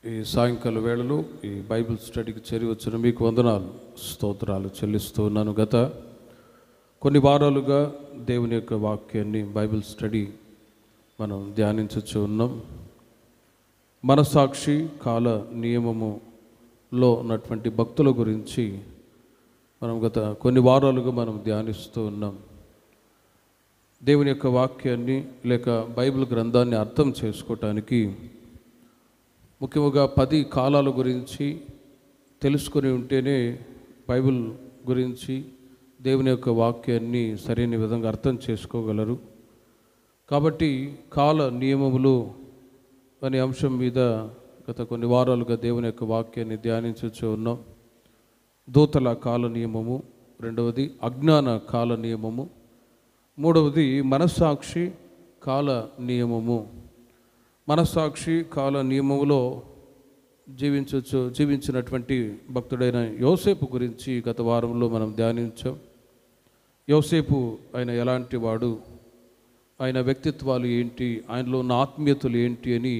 ఈ సాయంకాల వేళలో ఈ బైబిల్ స్టడీకి చేరి వచ్చిన మీకు వందనాలు, స్తోత్రాలు చెల్లిస్తూ ఉన్నాను. గత కొన్ని వారాలుగా దేవుని యొక్క వాక్యాన్ని బైబిల్ స్టడీ మనం ధ్యానించచ్చు ఉన్నాం. మనస్సాక్షి కాల నియమములో ఉన్నటువంటి భక్తుల గురించి మనం గత కొన్ని వారాలుగా మనం ధ్యానిస్తూ ఉన్నాం. దేవుని యొక్క వాక్యాన్ని లేక బైబిల్ గ్రంథాన్ని అర్థం చేసుకోవటానికి ముఖ్యంగా 10 కాలాల గురించి తెలుసుకొని ఉంటేనే బైబిల్ గురించి దేవుని యొక్క వాక్యాన్ని సరైన విధంగా అర్థం చేసుకోగలరు. కాబట్టి కాల నియమములు అనే అంశం మీద గత కొన్ని వారాలుగా దేవుని యొక్క వాక్యాన్ని ధ్యానించచ్చు ఉన్నాం. దూతల కాల నియమము, రెండవది అజ్ఞాన కాల నియమము, మూడవది మనస్సాక్షి కాల నియమము. మనస్సాక్షి కాల నియమములో జీవించినటువంటి భక్తుడైన యోసేపు గురించి గత వారంలో మనం ధ్యానించాం. యోసేపు ఆయన ఎలాంటి వాడు, ఆయన వ్యక్తిత్వాలు ఏంటి, ఆయనలో ఉన్న ఆత్మీయతలు ఏంటి అని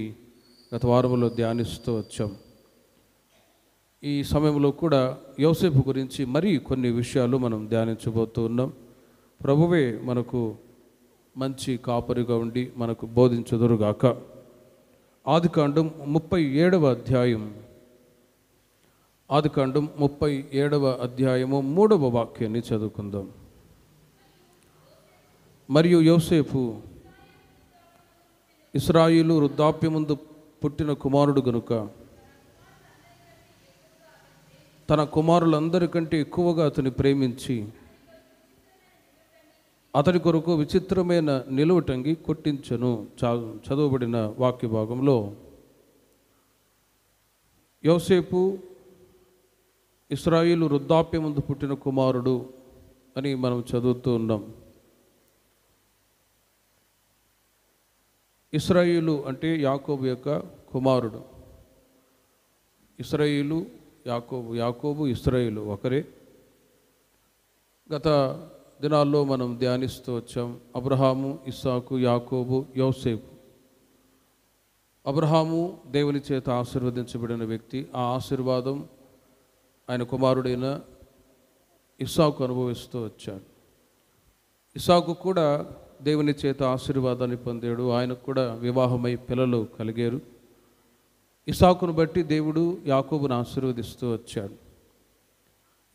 గత వారంలో ధ్యానిస్తూ వచ్చాం. ఈ సమయంలో కూడా యోసేపు గురించి మరి కొన్ని విషయాలు మనం ధ్యానించబోతూ ఉన్నాం. ప్రభువే మనకు మంచి కాపరిగా ఉండి మనకు బోధించుదురుగాక. ఆదికాండం 37వ అధ్యాయం, ఆదికాండం 37వ అధ్యాయము 3వ వాక్యాన్ని చదువుకుందాం. మరియు యోసేపు ఇశ్రాయేలు వృద్ధాప్యమందు పుట్టిన కుమారుడు గనుక తన కుమారులందరికంటే ఎక్కువగా అతని ప్రేమించి అతని కొరకు విచిత్రమైన నిలువటంగి కొట్టించను. చదవబడిన వాక్య భాగంలో యోసేపు ఇశ్రాయేలు వృద్ధాప్యమందు పుట్టిన కుమారుడు అని మనం చదువుతూ ఉన్నాం. ఇశ్రాయేలు అంటే యాకోబు యొక్క కుమారుడు. ఇశ్రాయేలు యాకోబు, యాకోబు ఇశ్రాయేలు ఒకరే. గత దినాల్లో మనం ధ్యానిస్తూ వచ్చాం. అబ్రహాము, ఇస్సాకు, యాకోబు, యోసేపు. అబ్రహాము దేవుని చేత ఆశీర్వదించబడిన వ్యక్తి. ఆ ఆశీర్వాదం ఆయన కుమారుడైన ఇస్సాకు అనుభవిస్తూ వచ్చాడు. ఇస్సాకు కూడా దేవుని చేత ఆశీర్వాదాన్ని పొందాడు. ఆయనకు కూడా వివాహమై పిల్లలు కలిగారు. ఇస్సాకును బట్టి దేవుడు యాకోబును ఆశీర్వదిస్తూ వచ్చాడు.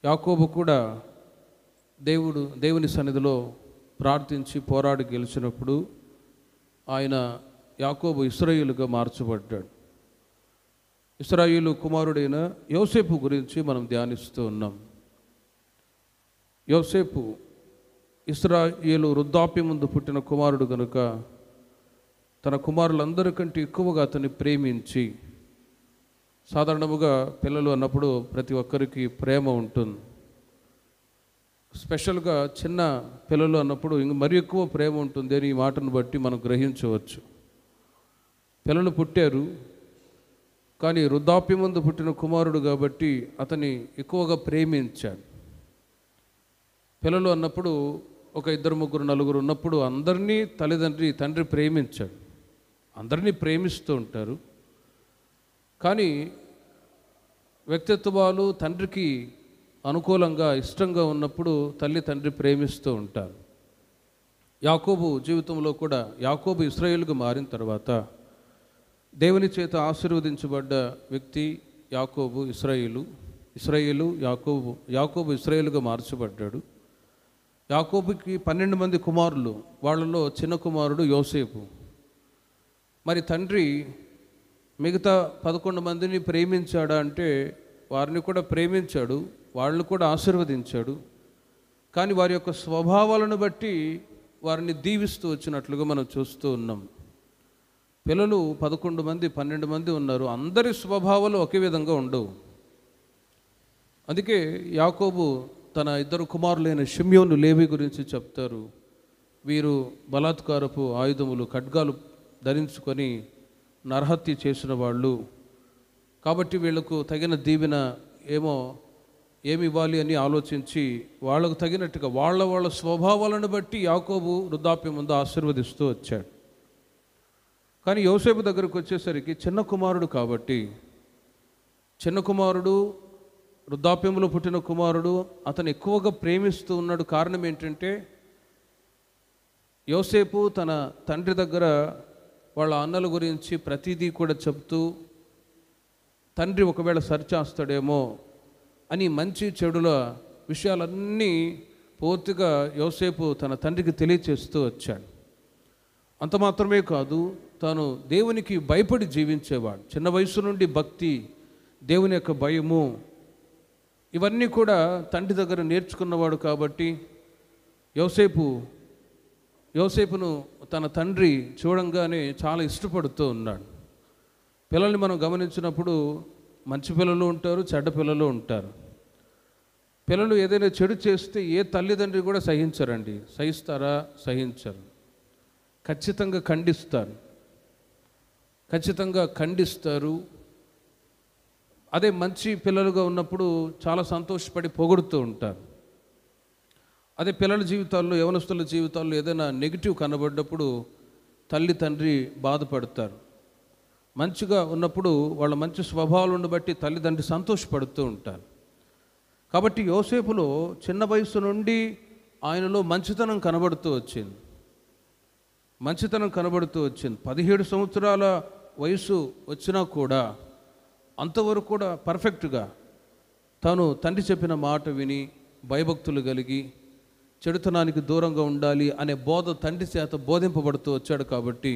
యాకోబు కూడా దేవుని సన్నిధిలో ప్రార్థించి పోరాడి గెలిచినప్పుడు ఆయన యాకోబు ఇశ్రాయేలుగా మార్చబడ్డాడు. ఇశ్రాయేలు కుమారుడైన యోసేపు గురించి మనం ధ్యానిస్తూ ఉన్నాం. యోసేపు ఇశ్రాయేలు వృద్ధాప్యమందు పుట్టిన కుమారుడు కనుక తన కుమారులందరికంటే ఎక్కువగా అతన్ని ప్రేమించి, సాధారణముగా పిల్లలు అన్నప్పుడు ప్రతి ఒక్కరికి ప్రేమ ఉంటుంది. స్పెషల్గా చిన్న పిల్లలు అన్నప్పుడు ఇంక మరి ఎక్కువ ప్రేమ ఉంటుంది అని ఈ మాటను బట్టి మనం గ్రహించవచ్చు. పిల్లలు పుట్టారు, కానీ వృద్ధాప్యమందు పుట్టిన కుమారుడు కాబట్టి అతన్ని ఎక్కువగా ప్రేమించాడు. పిల్లలు అన్నప్పుడు ఒక 2, 3, 4 ఉన్నప్పుడు అందరినీ తండ్రి ప్రేమించాడు. అందరినీ ప్రేమిస్తూ ఉంటారు, కానీ వ్యక్తిత్వాలు తండ్రికి అనుకూలంగా ఇష్టంగా ఉన్నప్పుడు తండ్రి ప్రేమిస్తూ ఉంటారు. యాకోబు జీవితంలో కూడా యాకోబు ఇశ్రాయేలుగా మారిన తర్వాత దేవుని చేత ఆశీర్వదించబడ్డ వ్యక్తి యాకోబు. ఇశ్రాయేలు యాకోబు ఇశ్రాయేలుగా మార్చబడ్డాడు. యాకోబుకి 12 మంది కుమారులు, వాళ్ళలో చిన్న కుమారుడు యోసేపు. మరి తండ్రి మిగతా 11 మందిని ప్రేమించాడా అంటే వారిని కూడా ప్రేమించాడు, వాళ్ళని కూడా ఆశీర్వదించాడు. కానీ వారి యొక్క స్వభావాలను బట్టి వారిని దీవిస్తూ వచ్చినట్లుగా మనం చూస్తూ ఉన్నాం. పిల్లలు 11 మంది 12 మంది ఉన్నారు, అందరి స్వభావాలు ఒకే విధంగా ఉండవు. అందుకే యాకోబు తన 2 కుమారులైన షిమ్యోను, లేవి గురించి చెప్తారు. వీరు బలాత్కారపు ఆయుధములు, ఖడ్గాలు ధరించుకొని నరహత్య చేసిన వాళ్ళు, కాబట్టి వీళ్లకు తగిన దీవెన ఏమి ఇవ్వాలి అని ఆలోచించి వాళ్ళకు తగినట్టుగా వాళ్ళ స్వభావాలను బట్టి యాకోబు వృద్ధాప్యం ముందు ఆశీర్వదిస్తూ వచ్చాడు. కానీ యోసేపు దగ్గరకు వచ్చేసరికి చిన్న కుమారుడు కాబట్టి చిన్న కుమారుడు, వృద్ధాప్యంలో పుట్టిన కుమారుడు అతను ఎక్కువగా ప్రేమిస్తూ ఉన్నాడు. కారణం ఏంటంటే యోసేపు తన తండ్రి దగ్గర వాళ్ళ అన్నల గురించి ప్రతిదీ కూడా చెప్తూ తండ్రి ఒకవేళ సరిచేస్తాడేమో అని మంచి చెడుల విషయాలన్నీ పూర్తిగా యోసేపు తన తండ్రికి తెలియచేస్తూ వచ్చాడు. అంత మాత్రమే కాదు, తాను దేవునికి భయపడి జీవించేవాడు. చిన్న వయసు నుండి భక్తి, దేవుని యొక్క భయము, ఇవన్నీ కూడా తండ్రి దగ్గర నేర్చుకున్నవాడు. కాబట్టి యోసేపును తన తండ్రి చూడంగానే చాలా ఇష్టపడుతూ ఉన్నాడు. పిల్లల్ని మనం గమనించినప్పుడు మంచి పిల్లలు ఉంటారు, చెడ్డ పిల్లలు ఉంటారు. పిల్లలు ఏదైనా చెడు చేస్తే ఏ తల్లిదండ్రి కూడా సహించరండి. సహిస్తారా? సహించరు. ఖచ్చితంగా ఖండిస్తారు. అదే మంచి పిల్లలుగా ఉన్నప్పుడు చాలా సంతోషపడి పొగుడుతూ ఉంటారు. అదే పిల్లల జీవితాల్లో, యవనస్తుల జీవితాల్లో ఏదైనా నెగిటివ్ కనబడ్డప్పుడు తల్లి తండ్రి బాధపడతారు. మంచిగా ఉన్నప్పుడు వాళ్ళ మంచి స్వభావాలను బట్టి తల్లిదండ్రి సంతోషపడుతూ ఉంటారు. కాబట్టి యోసేపులో చిన్న వయసు నుండి ఆయనలో మంచితనం కనబడుతూ వచ్చింది. 17 సంవత్సరాల వయసు వచ్చినా కూడా అంతవరకు కూడా పర్ఫెక్ట్గా తాను తండ్రి చెప్పిన మాట విని భయభక్తులు కలిగి చెడుతనానికి దూరంగా ఉండాలి అనే బోధ తండ్రి చేత బోధింపబడుతూ వచ్చాడు. కాబట్టి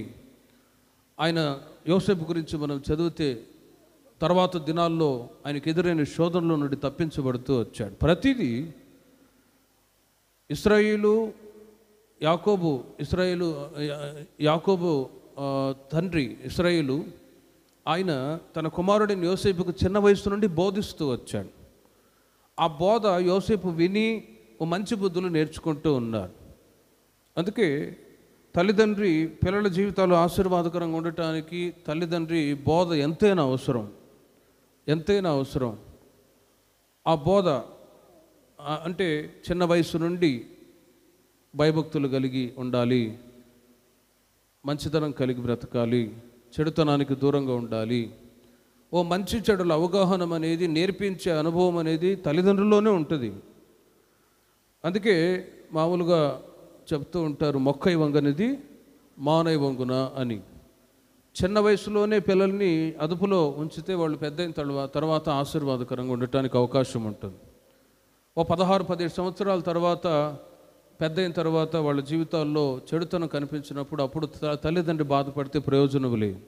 ఆయన యోసేపు గురించి మనం చదివితే తర్వాత దినాల్లో ఆయనకు ఎదురైన శోధనలో నుండి తప్పించబడుతూ వచ్చాడు. ప్రతిదీ యాకోబు తండ్రి ఇశ్రాయేలు ఆయన తన కుమారుడిని యోసేపుకు చిన్న వయసు నుండి బోధిస్తూ వచ్చాడు. ఆ బోధ యోసేపు విని ఓ మంచి బుద్ధులు నేర్చుకుంటూ ఉన్నారు. అందుకే తల్లిదండ్రి పిల్లల జీవితాలు ఆశీర్వాదకరంగా ఉండటానికి తల్లిదండ్రి బోధ ఎంతైనా అవసరం. ఆ బోధ అంటే చిన్న వయసు నుండి భయభక్తులు కలిగి ఉండాలి, మంచితనం కలిగి బ్రతకాలి, చెడుతనానికి దూరంగా ఉండాలి. ఓ మంచి చెడుల అవగాహన అనేది, నేర్పించే అనుభవం అనేది తల్లిదండ్రుల్లోనే ఉంటుంది. అందుకే మామూలుగా చెప్తూ ఉంటారు, మొక్కై వంగనిది మానై వంగున అని. చిన్న వయసులోనే పిల్లల్ని అదుపులో ఉంచితే వాళ్ళు పెద్ద అయిన తర్వాత ఆశీర్వాదకరంగా ఉండటానికి అవకాశం ఉంటుంది. ఓ 16-17 సంవత్సరాల తర్వాత పెద్ద అయిన తర్వాత వాళ్ళ జీవితాల్లో చెడుతనం కనిపించినప్పుడు అప్పుడు తల్లిదండ్రి బాధపడితే ప్రయోజనం లేదు.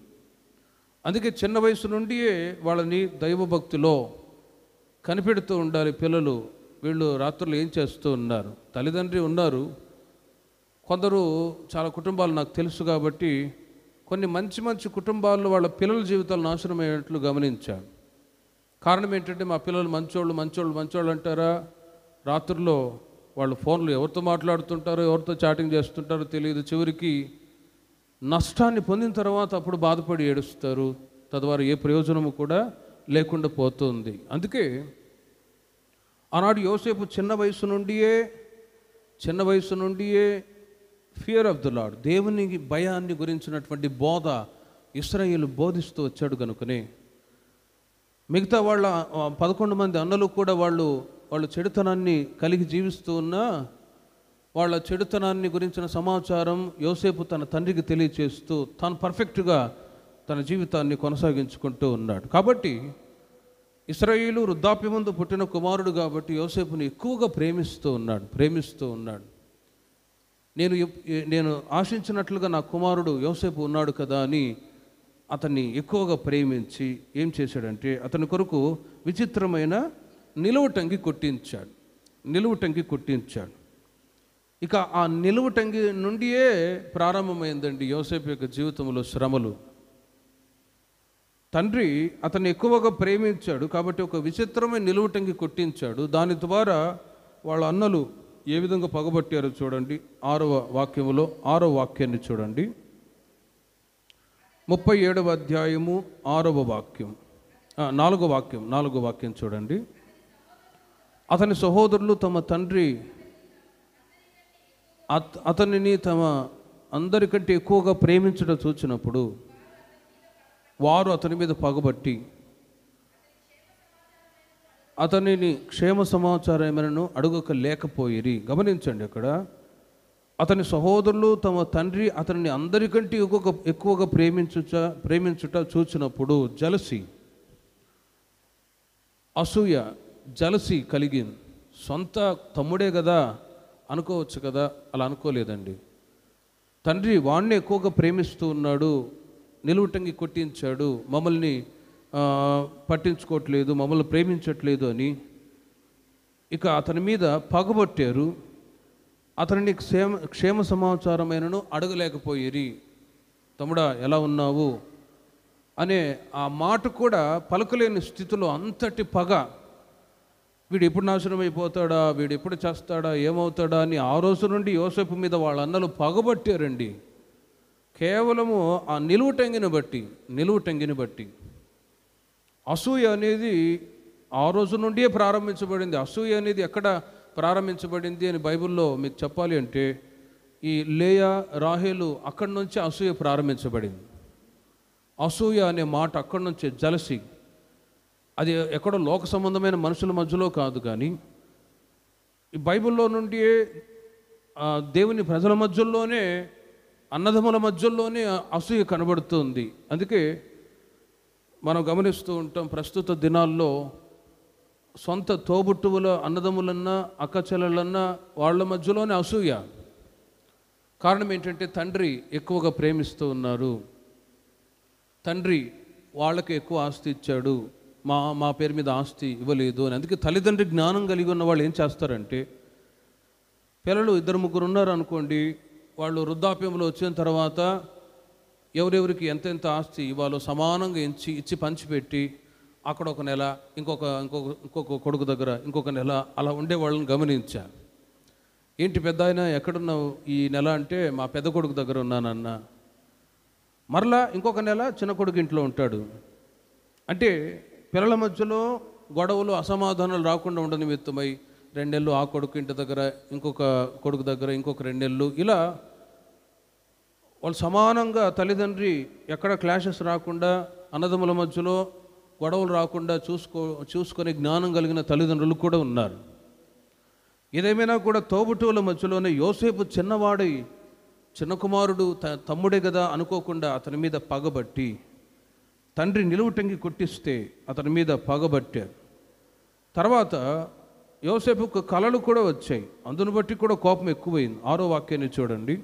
అందుకే చిన్న వయసు నుండియే వాళ్ళని దైవభక్తిలో కనిపెడుతూ ఉండాలి. పిల్లలు వీళ్ళు రాత్రులు ఏం చేస్తూ ఉన్నారు, తల్లిదండ్రి ఉన్నారు. కొందరు చాలా కుటుంబాలు నాకు తెలుసు కాబట్టి కొన్ని మంచి కుటుంబాల్లో వాళ్ళ పిల్లల జీవితాలు నాశనం అయ్యేట్లు గమనించాను. కారణం ఏంటంటే మా పిల్లలు మంచోళ్ళు అంటారా, రాత్రుల్లో వాళ్ళు ఫోన్లు ఎవరితో మాట్లాడుతుంటారో, ఎవరితో చాటింగ్ చేస్తుంటారో తెలియదు. చివరికి నష్టాన్ని పొందిన తర్వాత అప్పుడు బాధపడి ఏడుస్తారు. తద్వారా ఏ ప్రయోజనము కూడా లేకుండా పోతుంది. అందుకే ఆనాడు యోసేపు చిన్న వయసు నుండియే ఫియర్ ఆఫ్ ద లార్డ్, దేవుని భయాన్ని గురించినటువంటి బోధ ఇశ్రాయేలు బోధిస్తూ వచ్చాడు. కనుకనే మిగతా వాళ్ళ 11 మంది అన్నలు కూడా వాళ్ళు చెడుతనాన్ని కలిగి జీవిస్తూ ఉన్నా వాళ్ళ చెడుతనాన్ని గురించిన సమాచారం యోసేపు తన తండ్రికి తెలియచేస్తూ తాను పర్ఫెక్ట్గా తన జీవితాన్ని కొనసాగించుకుంటూ ఉన్నాడు. కాబట్టి ఇశ్రాయేలు వృద్ధాప్యమందు పుట్టిన కుమారుడు కాబట్టి యోసేపుని ఎక్కువగా ప్రేమిస్తూ ఉన్నాడు. నేను ఆశించినట్లుగా నా కుమారుడు యోసేపు ఉన్నాడు కదా అని అతన్ని ఎక్కువగా ప్రేమించి ఏం చేశాడంటే అతని కొరకు విచిత్రమైన నిలువుటంగి కొట్టించాడు. ఇక ఆ నిలువుటంగి నుండియే ప్రారంభమైందండి యోసేపు యొక్క జీవితంలో శ్రమలు. తండ్రి అతన్ని ఎక్కువగా ప్రేమించాడు కాబట్టి ఒక విచిత్రమైన నిలువుటంగి కొట్టించాడు. దాని ద్వారా వాళ్ళ అన్నలు ఏ విధంగా పగబట్టారో చూడండి. 6వ వాక్యాన్ని చూడండి. 37వ అధ్యాయము 6వ వాక్యం, 4వ వాక్యం చూడండి. అతని సహోదరులు తమ తండ్రి అతనిని తమ అందరికంటే ఎక్కువగా ప్రేమించడం చూచినప్పుడు వారు అతని మీద పగబట్టి అతనిని క్షేమ సమాచారం ఏమైనా అడుగక లేకపోయిరి. గమనించండి, అక్కడ అతని సహోదరులు తమ తండ్రి అతనిని అందరికంటే ఎక్కువగా ప్రేమించుట చూచినప్పుడు జలసి, అసూయ, జలసి కలిగింది. సొంత తమ్ముడే కదా అనుకోవచ్చు కదా, అలా అనుకోలేదండి. తండ్రి వాణ్ణి ఎక్కువగా ప్రేమిస్తూ ఉన్నాడు, నిలువుటంగి కొట్టించాడు, మమ్మల్ని పట్టించుకోవట్లేదు, మమ్మల్ని ప్రేమించట్లేదు అని ఇక అతని మీద పగబట్టారు. అతనిని క్షేమ సమాచారమైనను అడగలేకపోయిరి. తమ్ముడా ఎలా ఉన్నావు అనే ఆ మాట కూడా పలకలేని స్థితిలో అంతటి పగ. వీడు ఎప్పుడు నాశనం అయిపోతాడా, వీడు ఎప్పుడు చేస్తాడా, ఏమవుతాడా అని ఆ రోజు నుండి యోసేపు మీద వాళ్ళ అన్నలు పగబట్టారండి. కేవలము ఆ నిలువుటంగిని బట్టి. అసూయ అనేది ఆ రోజు నుండే ప్రారంభించబడింది. అసూయ అనేది ఎక్కడ ప్రారంభించబడింది అని బైబిల్లో మీకు చెప్పాలి అంటే, ఈ లేయా, రాహేలు అక్కడి నుంచి అసూయ ప్రారంభించబడింది. అసూయ అనే మాట అక్కడి నుంచే, జలసి. అది ఎక్కడో లోక సంబంధమైన మనుషుల మధ్యలో కాదు, కానీ ఈ బైబిల్లో నుండి దేవుని ప్రజల మధ్యలోనే, అన్నదమ్ముల మధ్యలోనే అసూయ కనబడుతుంది. అందుకే మనం గమనిస్తూ ఉంటాం, ప్రస్తుత దినాల్లో సొంత తోబుట్టువుల అన్నదమ్ములన్నా అక్కచెల్లెళ్ళన్నా వాళ్ళ మధ్యలోనే అసూయ. కారణం ఏంటంటే తండ్రి ఎక్కువగా ప్రేమిస్తూ ఉన్నారు, తండ్రి వాళ్ళకి ఎక్కువ ఆస్తి ఇచ్చాడు, మా పేరు మీద ఆస్తి ఇవ్వలేదు అని. అందుకే తల్లిదండ్రి జ్ఞానం కలిగి ఉన్న వాళ్ళు ఏం చేస్తారంటే, పిల్లలు 2-3 ఉన్నారు అనుకోండి, వాళ్ళు వృద్ధాప్యంలో వచ్చిన తర్వాత ఎవరెవరికి ఎంతెంత ఆస్తి ఇవ్వాలో సమానంగా ఇచ్చి పంచిపెట్టి, అక్కడ ఒక నెల ఇంకొక కొడుకు దగ్గర ఇంకొక నెల అలా ఉండే వాళ్ళని గమనించా. ఏంటి పెద్ద ఆయన ఎక్కడున్నావు ఈ నెల అంటే, మా పెద్ద కొడుకు దగ్గర ఉన్నానన్న. మరలా ఇంకొక నెల చిన్న కొడుకు ఇంట్లో ఉంటాడు. అంటే పిల్లల మధ్యలో గొడవలు, అసమాధానాలు రాకుండా ఉండ నిమిత్తమై 2 నెలలు ఆ కొడుకు ఇంటి దగ్గర, ఇంకొక కొడుకు దగ్గర ఇంకొక 2 నెలలు, ఇలా వాళ్ళు సమానంగా తల్లిదండ్రి ఎక్కడ క్లాషెస్ రాకుండా, అన్నదమ్ముల మధ్యలో గొడవలు రాకుండా చూసుకొని జ్ఞానం కలిగిన తల్లిదండ్రులు కూడా ఉన్నారు. ఏదేమైనా కూడా తోబుట్టువుల మధ్యలోనే యోసేపు చిన్నవాడై, చిన్న కుమారుడు తమ్ముడే కదా అనుకోకుండా అతని మీద పగబట్టి, తండ్రి నిలువుటంగి కొట్టిస్తే అతని మీద పగబట్టారు. తర్వాత యోసేపుకు కలలు కూడా వచ్చాయి, అందును బట్టి కూడా కోపం ఎక్కువైంది. 6వ వాక్యాన్ని చూడండి,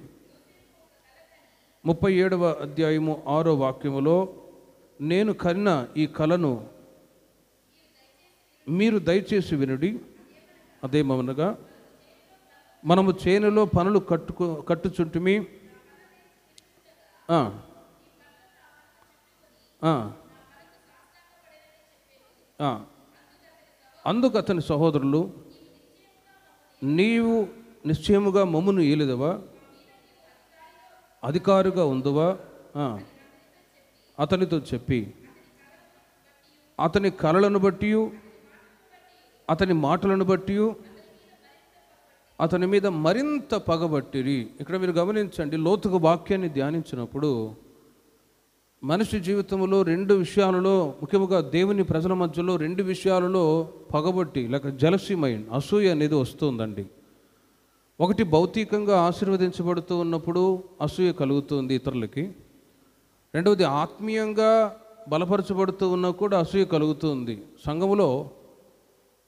37వ అధ్యాయము 6వ వాక్యములో, నేను కన్న ఈ కలను మీరు దయచేసి వినుడి. అదేమనగా, మనము చేనులో పనులు కట్టుచుంటిమి, అందుకు అతని సహోదరులు, నీవు నిశ్చయముగా మమ్మును ఏలిదవా, అధికారిగా ఉందువా అతనితో చెప్పి, అతని కలలను బట్టి, అతని మాటలను బట్టి అతని మీద మరింత పగబట్టిరి. ఇక్కడ మీరు గమనించండి, లోతుగా వాక్యాన్ని ధ్యానించినప్పుడు మనిషి జీవితంలో 2 విషయాలలో, ముఖ్యంగా దేవుని ప్రజల మధ్యలో 2 విషయాలలో పగబట్టి లేక జలసీ మైండ్, అసూయ అనేది వస్తుందండి. ఒకటి, భౌతికంగా ఆశీర్వదించబడుతూ ఉన్నప్పుడు అసూయ కలుగుతుంది ఇతరులకి. రెండవది, ఆత్మీయంగా బలపరచబడుతూ ఉన్నా కూడా అసూయ కలుగుతుంది. సంఘములో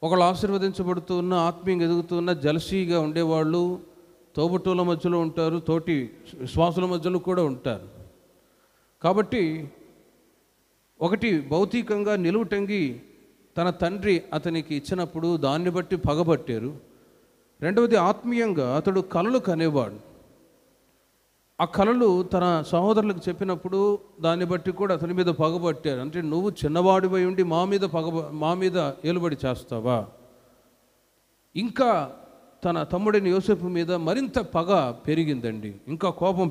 ఒకళ్ళు ఆశీర్వదించబడుతూ ఉన్న, ఆత్మీయంగా ఎదుగుతూ ఉన్న, జలసీగా ఉండేవాళ్ళు తోబుట్టువుల మధ్యలో ఉంటారు, తోటి విశ్వాసుల మధ్యలో కూడా ఉంటారు. కాబట్టి ఒకటి, భౌతికంగా నిలువుటంగి తన తండ్రి అతనికి ఇచ్చినప్పుడు దాన్ని బట్టి పగబట్టారు. రెండవది, ఆత్మీయంగా అతడు కలలు కనేవాడు. ఆ కలలు తన సహోదరులకు చెప్పినప్పుడు దాన్ని బట్టి కూడా అతని మీద పగబట్టారు. అంటే నువ్వు చిన్నవాడిపై ఉండి మా మీద ఏలుబడి చేస్తావా? ఇంకా తన తమ్ముడిని యోసేపు మీద మరింత పగ పెరిగిందండి, ఇంకా కోపం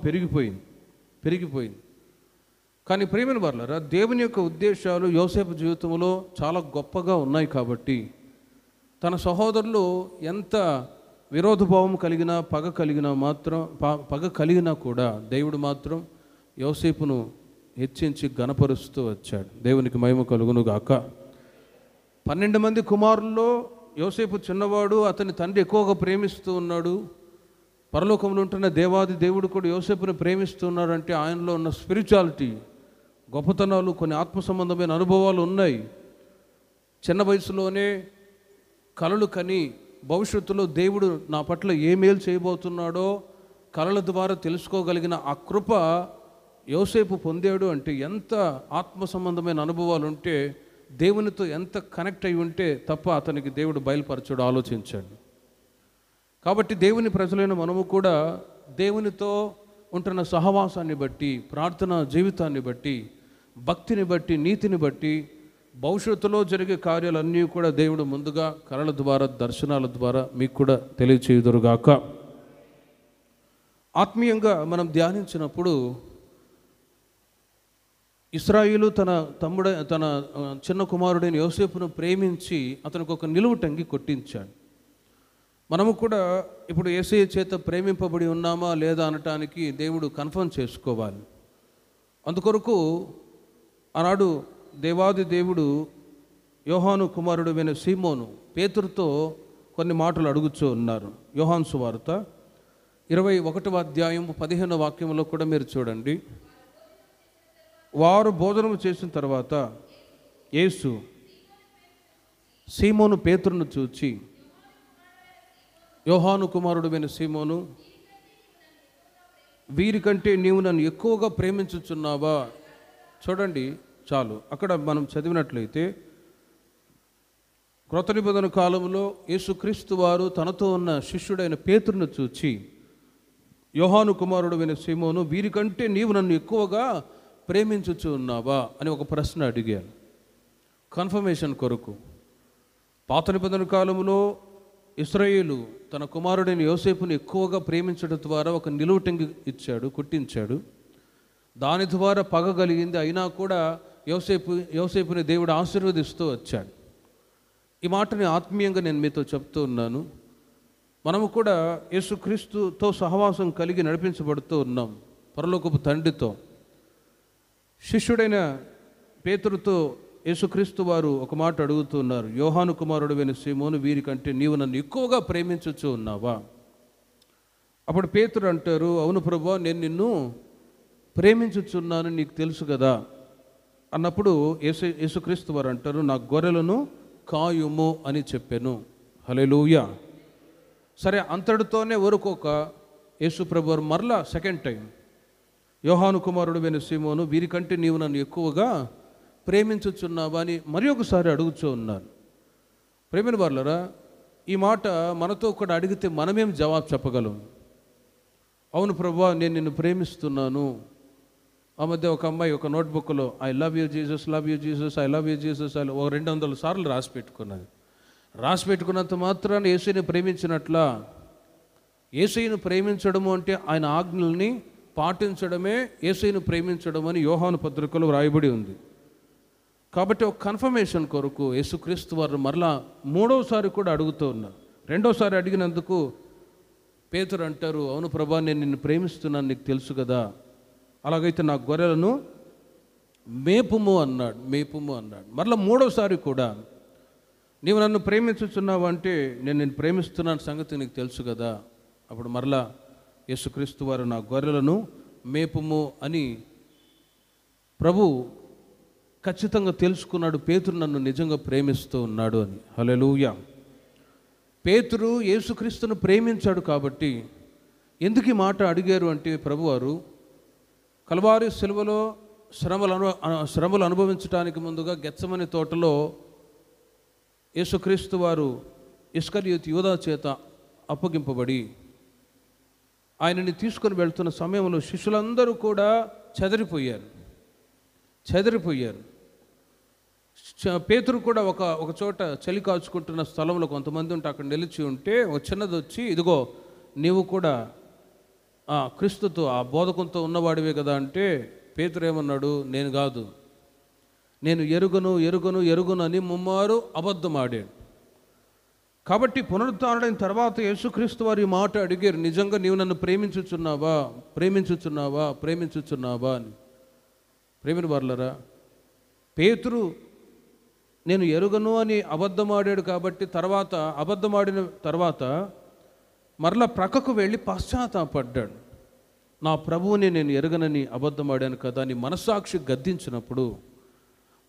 పెరిగిపోయింది. కానీ ప్రియమైన వారలారా, దేవుని యొక్క ఉద్దేశాలు యోసేపు జీవితంలో చాలా గొప్పగా ఉన్నాయి. కాబట్టి తన సహోదరులు ఎంత విరోధభావం కలిగినా, పగ కలిగినా కూడా దేవుడు మాత్రం యోసేపును హెచ్చించి గణపరుస్తూ వచ్చాడు. దేవునికి మహిమ కలుగును గాక. 12 మంది కుమారుల్లో యోసేపు చిన్నవాడు, అతని తండ్రి ఎక్కువగా ప్రేమిస్తూ ఉన్నాడు. పరలోకంలో ఉంటున్న దేవాది దేవుడు కూడా యోసేపుని ప్రేమిస్తూ ఉన్నాడంటే ఆయనలో ఉన్న స్పిరిచువాలిటీ, గొప్పతనాలు, కొన్ని ఆత్మ సంబంధమైన అనుభవాలు ఉన్నాయి. చిన్న వయసులోనే కలలు కని భవిష్యత్తులో దేవుడు నా పట్ల ఏ మేలు చేయబోతున్నాడో కలల ద్వారా తెలుసుకోగలిగిన ఆ కృప యోసేపు పొందాడు. అంటే ఎంత ఆత్మ సంబంధమైన అనుభవాలు ఉంటే, దేవునితో ఎంత కనెక్ట్ అయి ఉంటే తప్ప అతనికి దేవుడు బయలుపరచడు, ఆలోచించాడు. కాబట్టి దేవుని ప్రజలైన మనము కూడా దేవునితో ఉంటున్న సహవాసాన్ని బట్టి, ప్రార్థన జీవితాన్ని బట్టి, భక్తిని బట్టి, నీతిని బట్టి భవిష్యత్తులో జరిగే కార్యాలన్నీ కూడా దేవుడు ముందుగా కళల ద్వారా, దర్శనాల ద్వారా మీకు కూడా తెలియచేయుదురుగాక. ఆత్మీయంగా మనం ధ్యానించినప్పుడు ఇశ్రాయేలు తన చిన్న కుమారుడైన యోసేపును ప్రేమించి అతనికి ఒక నిలువుటంగి కొట్టించాడు. మనము కూడా ఇప్పుడు యేసయ్య చేత ప్రేమింపబడి ఉన్నామా లేదా అనటానికి దేవుడు కన్ఫర్మ్ చేసుకోవాలి. అందుకొరకు ఆనాడు దేవాది దేవుడు యోహాను కుమారుడైన సీమోను పేతురుతో కొన్ని మాటలు అడుగుతూ ఉన్నారు. యోహాను సువార్త 21వ అధ్యాయం 15వ వాక్యంలో కూడా మీరు చూడండి. వారు భోజనం చేసిన తర్వాత యేసు సీమోను పేతురును చూచి, యోహాను కుమారుడైన సీమోను, వీరికంటే నీవు నన్ను ఎక్కువగా ప్రేమించుచున్నావా? చూడండి, చాలు. అక్కడ మనం చదివినట్లయితే క్రొత్త నిబంధన కాలంలో యేసుక్రీస్తు వారు తనతో ఉన్న శిష్యుడైన పేతురును చూచి, యోహాను కుమారుడైన సీమోను, వీరికంటే నీవు నన్ను ఎక్కువగా ప్రేమించుచు ఉన్నావా అని ఒక ప్రశ్న అడిగాను, కన్ఫర్మేషన్ కొరకు. పాత నిబంధన కాలంలో ఇశ్రాయేలు తన కుమారుడైన యోసేపుని ఎక్కువగా ప్రేమించడం ద్వారా ఒక నిలువుటంగి ఇచ్చాడు, కుట్టించాడు. దాని ద్వారా పగ కలిగింది. అయినా కూడా యోసేపుని దేవుడు ఆశీర్వదిస్తూ వచ్చాడు. ఈ మాటని ఆత్మీయంగా నేను మీతో చెప్తూ ఉన్నాను. మనము కూడా యేసుక్రీస్తుతో సహవాసం కలిగి నడిపించబడుతూ ఉన్నాం, పరలోకపు తండ్రితో. శిష్యుడైన పేతురుతో యేసుక్రీస్తు వారు ఒక మాట అడుగుతున్నారు, యోహాను కుమారుడైన సీమోను, వీరికంటే నీవు నన్ను ఎక్కువగా ప్రేమించుచు ఉన్నావా? అప్పుడు పేతురు అంటారు, అవును ప్రభువా, నేను నిన్ను ప్రేమించుచున్నాను, నీకు తెలుసు కదా అన్నప్పుడు యేసుక్రీస్తు వారు అంటారు, నా గొర్రెలను కాయుము అని చెప్పాను. హల్లెలూయా. సరే, అంతటితోనే ఊరుకోక యేసు ప్రభు వారు మరలా సెకండ్ టైం, యోహాను కుమారుడైన సీమోను, వీరికంటే నీవు నన్ను ఎక్కువగా ప్రేమించుచున్నావా అని మరి ఒకసారి అడుగుతూ ఉన్నారు. ప్రేమిన వారులారా, ఈ మాట మనతో కూడా అడిగితే మనమేం జవాబు చెప్పగలం? అవును ప్రభువా, నేను నిన్ను ప్రేమిస్తున్నాను. ఆ మధ్య ఒక అమ్మాయి ఒక నోట్బుక్లో I love you Jesus, love you Jesus, I love you Jesus ఒక 200 సార్లు రాసి పెట్టుకున్నది. రాసి పెట్టుకున్నంత మాత్రాన్ని యేసుని ప్రేమించినట్లా? యేసుని ప్రేమించడము అంటే ఆయన ఆజ్ఞల్ని పాటించడమే యేసుని ప్రేమించడం అని యోహాను పత్రికలో రాయబడి ఉంది. కాబట్టి ఒక కన్ఫర్మేషన్ కొరకు యేసుక్రీస్తు వారు మరలా మూడవసారి కూడా అడుగుతూ ఉన్నారు. రెండోసారి అడిగినందుకు పేతురు అంటారు, అవును ప్రభా, నేను నిన్ను ప్రేమిస్తున్నాను, నీకు తెలుసు కదా, అలాగైతే నా గొర్రెలను మేపుము అన్నాడు. మరలా మూడవసారి కూడా, నీవు నన్ను ప్రేమించుచున్నావు అంటే నేను నిన్ను ప్రేమిస్తున్నాను సంగతి నీకు తెలుసు కదా. అప్పుడు మరలా యేసుక్రీస్తు వారు నా గొర్రెలను మేపుము అని ప్రభు ఖచ్చితంగా తెలుసుకున్నాడు, పేతురు నన్ను నిజంగా ప్రేమిస్తూ ఉన్నాడు అని. హల్లెలూయా. పేతురు యేసుక్రీస్తును ప్రేమించాడు కాబట్టి ఎందుకు ఈ మాట అడిగారు అంటే, ప్రభువారు కల్వారి సిలువలో శ్రమలు అనుభవించడానికి ముందుగా గెత్సెమనే తోటలో యేసుక్రీస్తు వారు ఇస్కరియోతు యూదా చేత అప్పగింపబడి ఆయనని తీసుకొని వెళ్తున్న సమయంలో శిష్యులందరూ కూడా చెదరిపోయారు. పేతురు కూడా ఒక చోట చలి కాచుకుంటున్న స్థలంలో కొంతమంది ఉంటే అక్కడ నిలిచి ఉంటే ఒక చిన్నది వచ్చి, ఇదిగో నీవు కూడా క్రీస్తుతో ఆ బోధకంతో ఉన్నవాడివే కదా అంటే, పేతురు ఏమన్నాడు, నేను కాదు, నేను ఎరుగను అని ముమ్మారు అబద్ధం ఆడాడు. కాబట్టి పునరుద్ధారుడైన తర్వాత యేసుక్రీస్తు వారు ఈ మాట అడిగారు, నిజంగా నీవు నన్ను ప్రేమించుచున్నావా అని. ప్రేమిన వారులరా, పేతురు నేను ఎరుగను అని అబద్ధమాడాడు కాబట్టి అబద్ధమాడిన తర్వాత మరలా ప్రక్కకు వెళ్ళి పశ్చాత్తాపడ్డాడు. నా ప్రభువుని నేను ఎరగనని అబద్ధమాడాను కదా అని మనస్సాక్షి గద్దించినప్పుడు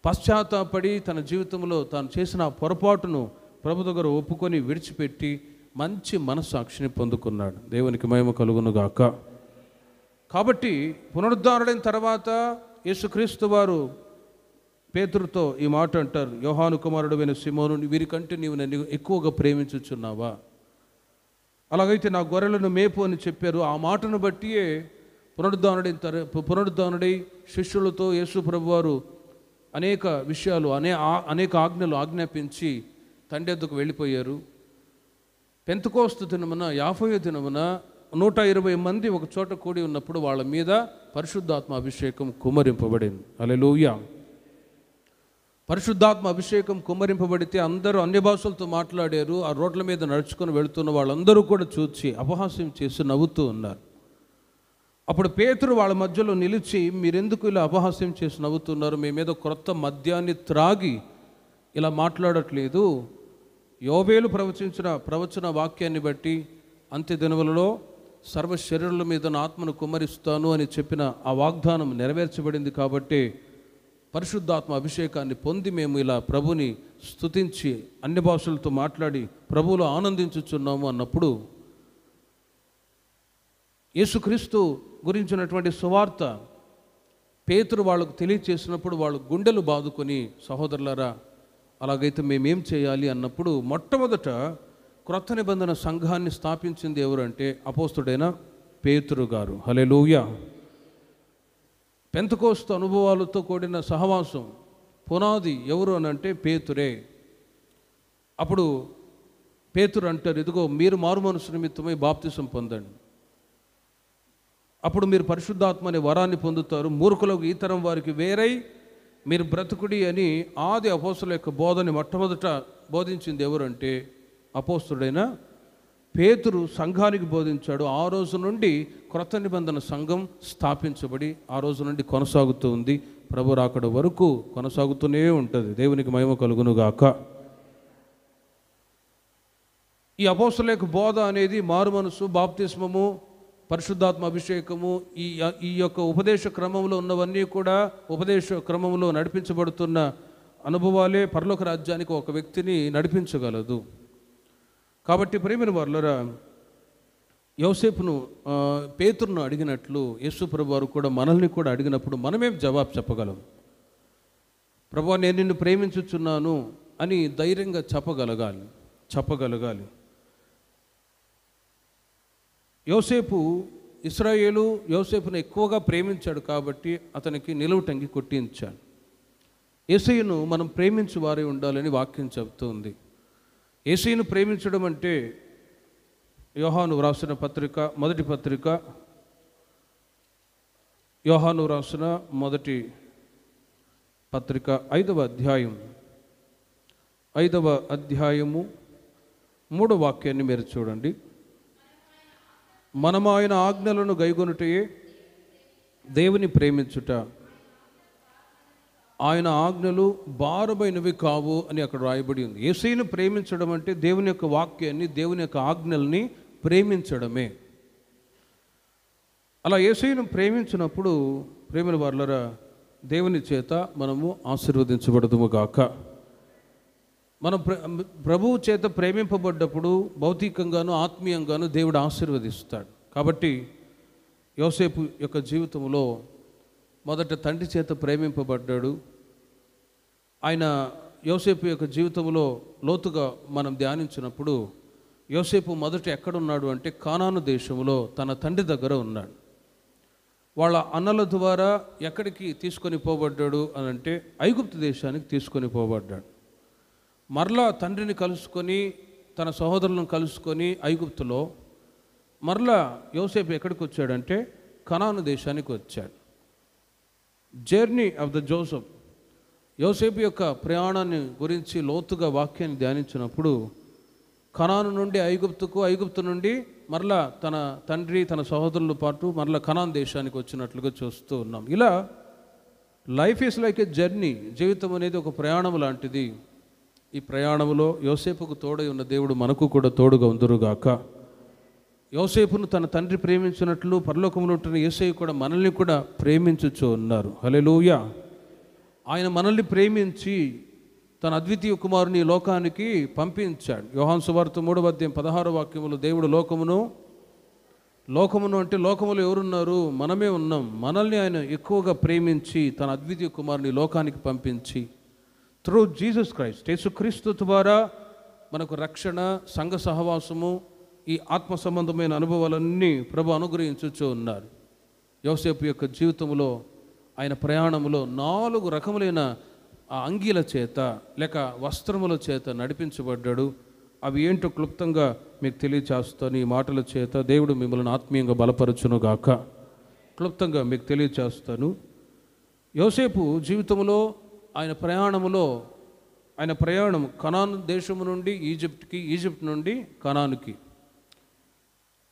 పశ్చాత్తాపడి తన జీవితంలో తాను చేసిన పొరపాటును ప్రభు దగ్గర ఒప్పుకొని విడిచిపెట్టి మంచి మనస్సాక్షిని పొందుకున్నాడు. దేవునికి మహిమ కలుగునుగాక. కాబట్టి పునరుద్ధరణైన తర్వాత యేసుక్రీస్తు వారు పేతురుతో ఈ మాట అంటారు, యోహాను కుమారుడైన సీమోను, వీరికంటే నీవు నన్ను ఎక్కువగా ప్రేమించుచున్నావా? అలాగైతే నా గొర్రెలను మేపు అని చెప్పారు. ఆ మాటను బట్టియే పునరుద్ధరణుడై శిష్యులతో యేసు ప్రభు వారు అనేక విషయాలు అనేక ఆజ్ఞలు ఆజ్ఞాపించి తండ్రి వద్దకు వెళ్ళిపోయారు. పెంతెకోస్తు దినమున 50వ దినమున 120 మంది ఒక చోట కూడి ఉన్నప్పుడు వాళ్ళ మీద పరిశుద్ధాత్మ అభిషేకం కుమ్మరింపబడింది. హల్లెలూయా. పరిశుద్ధాత్మ అభిషేకం కుమ్మరింపబడితే అందరూ అన్య భాషలతో మాట్లాడారు. ఆ రోడ్ల మీద నడుచుకొని వెళుతున్న వాళ్ళందరూ కూడా చూచి అపహాస్యం చేసి నవ్వుతూ ఉన్నారు. అప్పుడు పేతురు వాళ్ళ మధ్యలో నిలిచి, మీరెందుకు ఇలా అపహాస్యం చేసి నవ్వుతున్నారు? మీ మీద క్రొత్త మద్యాన్ని త్రాగి ఇలా మాట్లాడట్లేదు. యోబేలు ప్రవచన వాక్యాన్ని బట్టి అంత్య దినములలో సర్వ శరీరుల మీద నా ఆత్మను కుమ్మరిస్తాను అని చెప్పిన ఆ వాగ్దానం నెరవేర్చబడింది. కాబట్టి పరిశుద్ధాత్మ అభిషేకాన్ని పొంది మేము ఇలా ప్రభుని స్తుతించి అన్ని భాషలతో మాట్లాడి ప్రభువులో ఆనందించుచున్నాము అన్నప్పుడు యేసుక్రీస్తు గురించినటువంటి సువార్త పేతురు వాళ్ళకు తెలియచేసినప్పుడు వాళ్ళు గుండెలు బాదుకొని, సహోదరులారా అలాగైతే మేమేం చేయాలి అన్నప్పుడు మొట్టమొదట క్రొత్త నిబంధన సంఘాన్ని స్థాపించింది ఎవరంటే అపోస్తుడైన పేతురు గారు. హల్లెలూయా. పెంతెకోస్తు అనుభవాలతో కూడిన సహవాసం పునాది ఎవరు అని అంటే పేతురే. అప్పుడు పేతురు అంటారు, ఇదిగో మీరు మారుమనసు నిమిత్తమై బాప్తిసం పొందండి, అప్పుడు మీరు పరిశుద్ధాత్మ అనే వరాన్ని పొందుతారు, మూర్ఖులకు ఈ తరం వారికి వేరై మీరు బ్రతుకుడి అని ఆది అపోస్తుల యొక్క బోధని మొట్టమొదట బోధించింది ఎవరంటే అపోస్తుడైన పేతురు సంఘానికి బోధించాడు. ఆ రోజు నుండి క్రొత్త నిబంధన సంఘం స్థాపించబడి ఆ రోజు నుండి కొనసాగుతూ ఉంది. ప్రభు రాకడ వరకు కొనసాగుతూనే ఉంటుంది. దేవునికి మహిమ కలుగునుగాక. ఈ అపోస్తుల యొక్క బోధ అనేది మారుమనసు, బాప్తిస్మము, పరిశుద్ధాత్మ అభిషేకము, ఈ యొక్క ఉపదేశ క్రమంలో ఉన్నవన్నీ కూడా ఉపదేశ క్రమంలో నడిపించబడుతున్న అనుభవాలే పరలోక రాజ్యానికి ఒక వ్యక్తిని నడిపించగలదు. కాబట్టి ప్రియమైన వారులారా, యోసేపును పేతురును అడిగినట్లు యేసు ప్రభు వారు కూడా మనల్ని కూడా అడిగినప్పుడు మనమేం జవాబు చెప్పగలం? ప్రభువా నేను నిన్ను ప్రేమించుచున్నాను అని ధైర్యంగా చెప్పగలగాలి. ఇశ్రాయేలు యోసేపును ఎక్కువగా ప్రేమించాడు కాబట్టి అతనికి నిలువుటంగి కొట్టించాడు. యేసయ్యను మనం ప్రేమించు వారే ఉండాలని వాక్యం చెబుతుంది. యేసయ్యను ప్రేమించడం అంటే యోహాను వ్రాసిన పత్రిక మొదటి పత్రిక, యోహాను వ్రాసిన మొదటి పత్రిక 5వ అధ్యాయము 3వ వాక్యాన్ని మీరు చూడండి. మనము ఆయన ఆజ్ఞలను గైకొనుటయే దేవుని ప్రేమించుట, ఆయన ఆజ్ఞలు భారమైనవి కావు అని అక్కడ రాయబడి ఉంది. యేసయ్యను ప్రేమించడం అంటే దేవుని యొక్క వాక్యాన్ని, దేవుని యొక్క ఆజ్ఞల్ని ప్రేమించడమే. అలా యేసయ్యను ప్రేమించినప్పుడు ప్రేమిన వారులారా దేవుని చేత మనము ఆశీర్వదించబడదుము గాక. మనం ప్రభువు చేత ప్రేమింపబడ్డప్పుడు భౌతికంగాను ఆత్మీయంగాను దేవుడు ఆశీర్వదిస్తాడు. కాబట్టి యోసేపు యొక్క జీవితంలో మొదట తండ్రి చేత ప్రేమింపబడ్డాడు. ఆయన యోసేపు యొక్క జీవితంలో లోతుగా మనం ధ్యానించినప్పుడు యోసేపు మొదట ఎక్కడున్నాడు అంటే కానాను దేశంలో తన తండ్రి దగ్గర ఉన్నాడు. వాళ్ళ అన్నల ద్వారా ఎక్కడికి తీసుకొని పోబడ్డాడు అని అంటే ఐగుప్తు దేశానికి తీసుకొని పోబడ్డాడు. మరలా తండ్రిని కలుసుకొని తన సహోదరులను కలుసుకొని ఐగుప్తులో మరలా యోసేపు ఎక్కడికి వచ్చాడంటే కనాను దేశానికి వచ్చాడు. జర్నీ ఆఫ్ ద జోసెఫ్, యోసేపు యొక్క ప్రయాణాన్ని గురించి లోతుగా వాక్యాన్ని ధ్యానించినప్పుడు కనాను నుండి ఐగుప్తు నుండి మరలా తన తండ్రి తన సహోదరుల పాటు మరలా కనాన్ దేశానికి వచ్చినట్లుగా చూస్తూ ఉన్నాం. ఇలా life is like A journey. జీవితం అనేది ఒక ప్రయాణం లాంటిది. ఈ ప్రయాణంలో యోసేపుకు తోడై ఉన్న దేవుడు మనకు కూడా తోడుగా ఉందురుగాక. యోసేపును తన తండ్రి ప్రేమించినట్లు పరలోకములో ఉంటున్న యేసయ్య కూడా మనల్ని కూడా ప్రేమించుచూ ఉన్నారు. హల్లెలూయా. ఆయన మనల్ని ప్రేమించి తన అద్వితీయ కుమారుని ఈ లోకానికి పంపించాడు. యోహాను సువార్త 3:16 దేవుడు లోకమును అంటే లోకములో ఎవరున్నారు? మనమే ఉన్నాం. మనల్ని ఆయన ఎక్కువగా ప్రేమించి తన అద్వితీయ కుమారుని లోకానికి పంపించి త్రూ జీసస్ క్రైస్ట్, యేసుక్రీస్తు ద్వారా మనకు రక్షణ, సంఘ సహవాసము, ఈ ఆత్మ సంబంధమైన అనుభవాలన్నీ ప్రభు అనుగ్రహించుచూ ఉన్నారు. యోసేపు యొక్క జీవితంలో, ఆయన ప్రయాణంలో 4 రకములైన ఆ అంగీల చేత లేక వస్త్రముల చేత నడిపించబడ్డాడు. అవి ఏంటో క్లుప్తంగా మీకు తెలియచేస్తాను. ఈ మాటల చేత దేవుడు మిమ్మల్ని ఆత్మీయంగా బలపరచునుగాక. క్లుప్తంగా మీకు తెలియచేస్తాను. యోసేపు జీవితంలో ఆయన ప్రయాణం కనాను దేశము నుండి ఈజిప్ట్కి, ఈజిప్ట్ నుండి కనానుకి.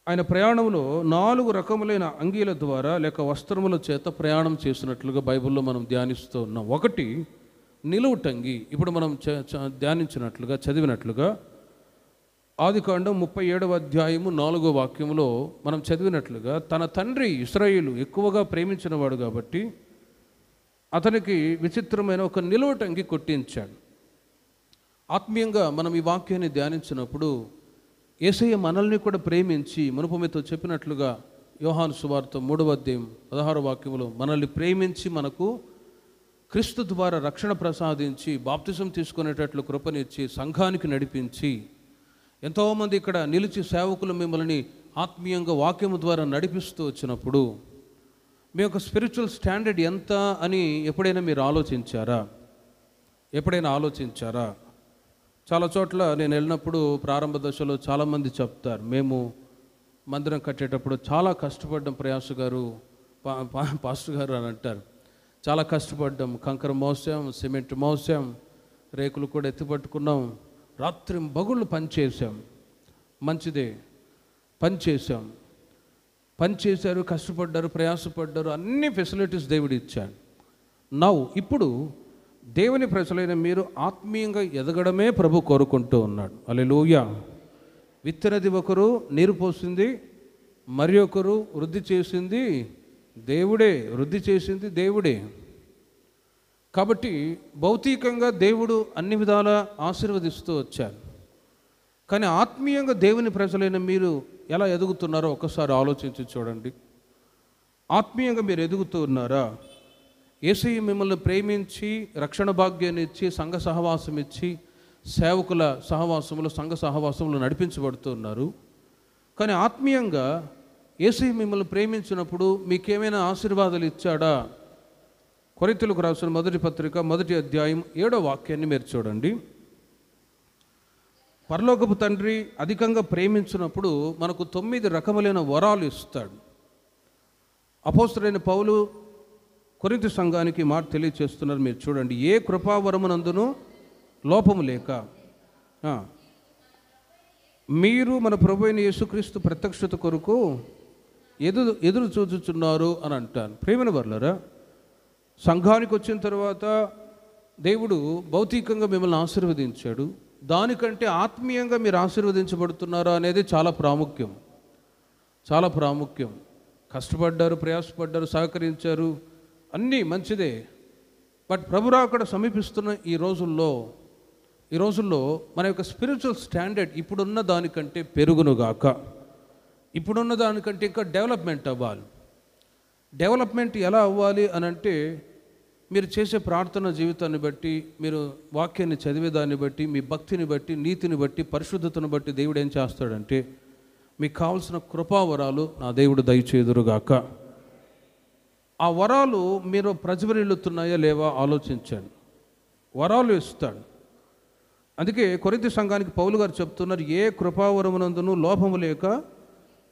ఆయన ప్రయాణంలో 4 రకములైన అంగీల ద్వారా లేక వస్త్రముల చేత ప్రయాణం చేసినట్లుగా బైబిల్లో మనం ధ్యానిస్తూ ఉన్నాం. ఒకటి నిలువుటంగి. ఇప్పుడు మనం ధ్యానించినట్లుగా, చదివినట్లుగా ఆదికాండం 37:4 మనం చదివినట్లుగా తన తండ్రి ఇశ్రాయేలు ఎక్కువగా ప్రేమించినవాడు కాబట్టి అతనికి విచిత్రమైన ఒక నిలువుటంగి కొట్టించాడు. ఆత్మీయంగా మనం ఈ వాక్యాన్ని ధ్యానించినప్పుడు యేసయ్య మనల్ని కూడా ప్రేమించి మునుపు మీతో చెప్పినట్లుగా యోహాను సువార్త 3:16 మనల్ని ప్రేమించి మనకు క్రీస్తు ద్వారా రక్షణ ప్రసాదించి బాప్తిజం తీసుకునేటట్లు కృపనిచ్చి సంఘానికి నడిపించి, ఎంతోమంది ఇక్కడ నిలిచి సేవకులు మిమ్మల్ని ఆత్మీయంగా వాక్యము ద్వారా నడిపిస్తూ వచ్చినప్పుడు మీ యొక్క స్పిరిచువల్ స్టాండర్డ్ ఎంత అని ఎప్పుడైనా మీరు ఆలోచించారా? చాలా చోట్ల నేను వెళ్ళినప్పుడు ప్రారంభ దశలో చాలామంది చెప్తారు, మేము మందిరం కట్టేటప్పుడు చాలా కష్టపడ్డాం ప్రయాస గారు, పాస్టర్ గారు అని అంటారు. చాలా కష్టపడ్డాం, కంకర మోసాం, సిమెంట్ మోసాం, రేకులు కూడా ఎత్తిపట్టుకున్నాం, రాత్రి బగుళ్ళు పనిచేసాం. మంచిదే, పనిచేశారు, కష్టపడ్డారు, ప్రయాసపడ్డారు, అన్ని ఫెసిలిటీస్ దేవుడు ఇచ్చాడు. ఇప్పుడు దేవుని ప్రజలైన మీరు ఆత్మీయంగా ఎదగడమే ప్రభు కోరుకుంటూ ఉన్నాడు. హల్లెలూయా. విత్తనది ఒకరు, నీరు పోసింది మరి ఒకరు, వృద్ధి చేసింది దేవుడే. కాబట్టి భౌతికంగా దేవుడు అన్ని విధాలా ఆశీర్వదిస్తూ వచ్చారు. కానీ ఆత్మీయంగా దేవుని ప్రజలైన మీరు ఎలా ఎదుగుతున్నారో ఒకసారి ఆలోచించి చూడండి. ఆత్మీయంగా మీరు ఎదుగుతూ ఉన్నారా? యేసయ్య మిమ్మల్ని ప్రేమించి రక్షణ భాగ్యాన్ని ఇచ్చి సంఘ సహవాసం ఇచ్చి సేవకుల సహవాసములు, సంఘ సహవాసములు నడిపించబడుతూ ఉన్నారు. కానీ ఆత్మీయంగా యేసయ్య మిమ్మల్ని ప్రేమించినప్పుడు మీకేమైనా ఆశీర్వాదాలు ఇచ్చాడా? కొరింథీయులకు రాసిన మొదటి పత్రిక 1:7 మీరు చూడండి. పరలోకపు తండ్రి అధికంగా ప్రేమించినప్పుడు మనకు 9 రకములైన వరాలు ఇస్తాడు. అపోస్తలుడైన పౌలు కొరింథీ సంఘానికి మాట తెలియచేస్తున్నారు. మీరు చూడండి. ఏ కృపావరమునందును లోపము లేక మీరు మన ప్రభువైన యేసుక్రీస్తు ప్రత్యక్షత కొరకు ఎదురు చూచుచున్నారు అని అంటాను. ప్రేమైన వర్లారా, సంఘానికి వచ్చిన తర్వాత దేవుడు భౌతికంగా మిమ్మల్ని ఆశీర్వదించాడు. దానికంటే ఆత్మీయంగా మీరు ఆశీర్వదించబడుతున్నారా అనేది చాలా ప్రాముఖ్యం. కష్టపడ్డారు, ప్రయాసపడ్డారు, సహకరించారు, అన్నీ మంచిదే. బట్ ప్రభు రాకడ సమీపిస్తున్న ఈ రోజుల్లో మన యొక్క స్పిరిచువల్ స్టాండర్డ్ ఇప్పుడున్న దానికంటే పెరుగునుగాక. ఇప్పుడున్న దానికంటే ఇంకా డెవలప్మెంట్ అవ్వాలి. డెవలప్మెంట్ ఎలా అవ్వాలి అని అంటే, మీరు చేసే ప్రార్థన జీవితాన్ని బట్టి, మీరు వాక్యాన్ని చదివేదాన్ని బట్టి, మీ భక్తిని బట్టి, నీతిని బట్టి, పరిశుద్ధతను బట్టి దేవుడు ఏం చేస్తాడంటే మీకు కావాల్సిన కృపావరాలు నా దేవుడు దయచేదురుగాక. ఆ వరాలు మీరు ప్రజ్వరిల్లుతున్నాయా లేవా ఆలోచించండి. వరాలు ఇస్తాడు. అందుకే కొరింథీ సంఘానికి పౌలు గారు చెప్తున్నారు, ఏ కృపావరమునందును లోపము లేక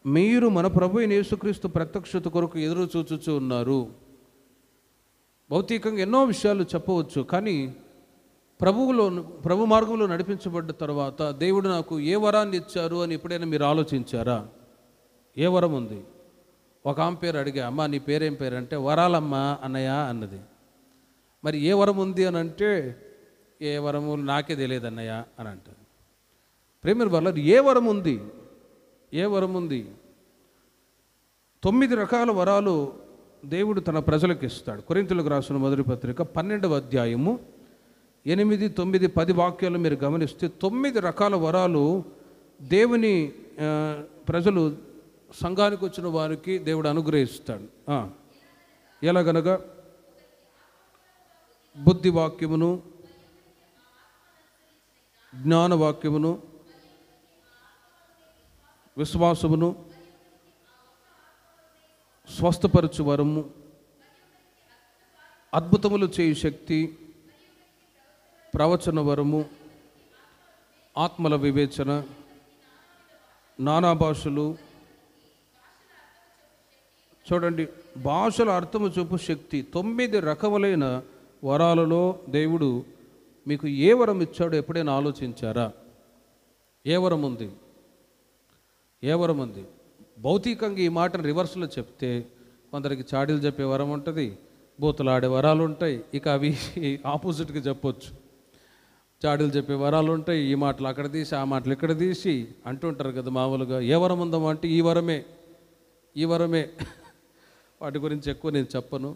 మీరు మన ప్రభువైన యేసుక్రీస్తు ప్రత్యక్షత కొరకు ఎదురు చూచుచూ ఉన్నారు. భౌతికంగా ఎన్నో విషయాలు చెప్పవచ్చు, కానీ ప్రభు మార్గంలో నడిపించబడ్డ తర్వాత దేవుడు నాకు ఏ వరాన్ని ఇచ్చారు అని ఎప్పుడైనా మీరు ఆలోచించారా? ఏ వరం ఉంది? ఒక ఆమె పేరు అడిగా, అమ్మ నీ పేరేం పేరు అంటే వరాలమ్మ అన్నయ్య అన్నది. మరి ఏ వరం ఉంది అని అంటే, ఏ వరము నాకే తెలియదు అన్నయ్య అని అంటారు. ప్రేమ వల్ల ఏ వరం ఉంది? ఏ వరం ఉంది? 9 రకాల వరాలు దేవుడు తన ప్రజలకు ఇస్తాడు. కొరింథీయులకు రాసిన మొదటి పత్రిక 12వ అధ్యాయము 8, 9, 10 వాక్యాలు మీరు గమనిస్తే 9 రకాల వరాలు దేవుని ప్రజలు సంఘానికి వచ్చిన వారికి దేవుడు అనుగ్రహిస్తాడు. ఎలాగనగా బుద్ధి వాక్యమును, జ్ఞానవాక్యమును, విశ్వాసమును, స్వస్థపరచు వరము, అద్భుతములు చేయు శక్తి, ప్రవచన వరము, ఆత్మల వివేచన, నానా భాషలు. చూడండి, భాషల అర్థము చూపు శక్తి. 9 రకములైన వరాలలో దేవుడు మీకు ఏ వరం ఇచ్చాడో ఎప్పుడైనా ఆలోచించారా? ఏ వరం ఉంది? ఏ వరం ఉంది? భౌతికంగా ఈ మాటను రివర్స్లో చెప్తే కొందరికి చాడీలు చెప్పే వరం ఉంటుంది, బూతులాడే వరాలు ఉంటాయి. ఇక అవి ఆపోజిట్గా చెప్పొచ్చు. చాడీలు చెప్పే వరాలు ఉంటాయి, ఈ మాటలు అక్కడ తీసి ఆ మాటలు ఇక్కడ తీసి అంటుంటారు కదా మామూలుగా. ఏ వరం ఉందామా అంటే ఈ వరమే. వాటి గురించి ఎక్కువ నేను చెప్పను.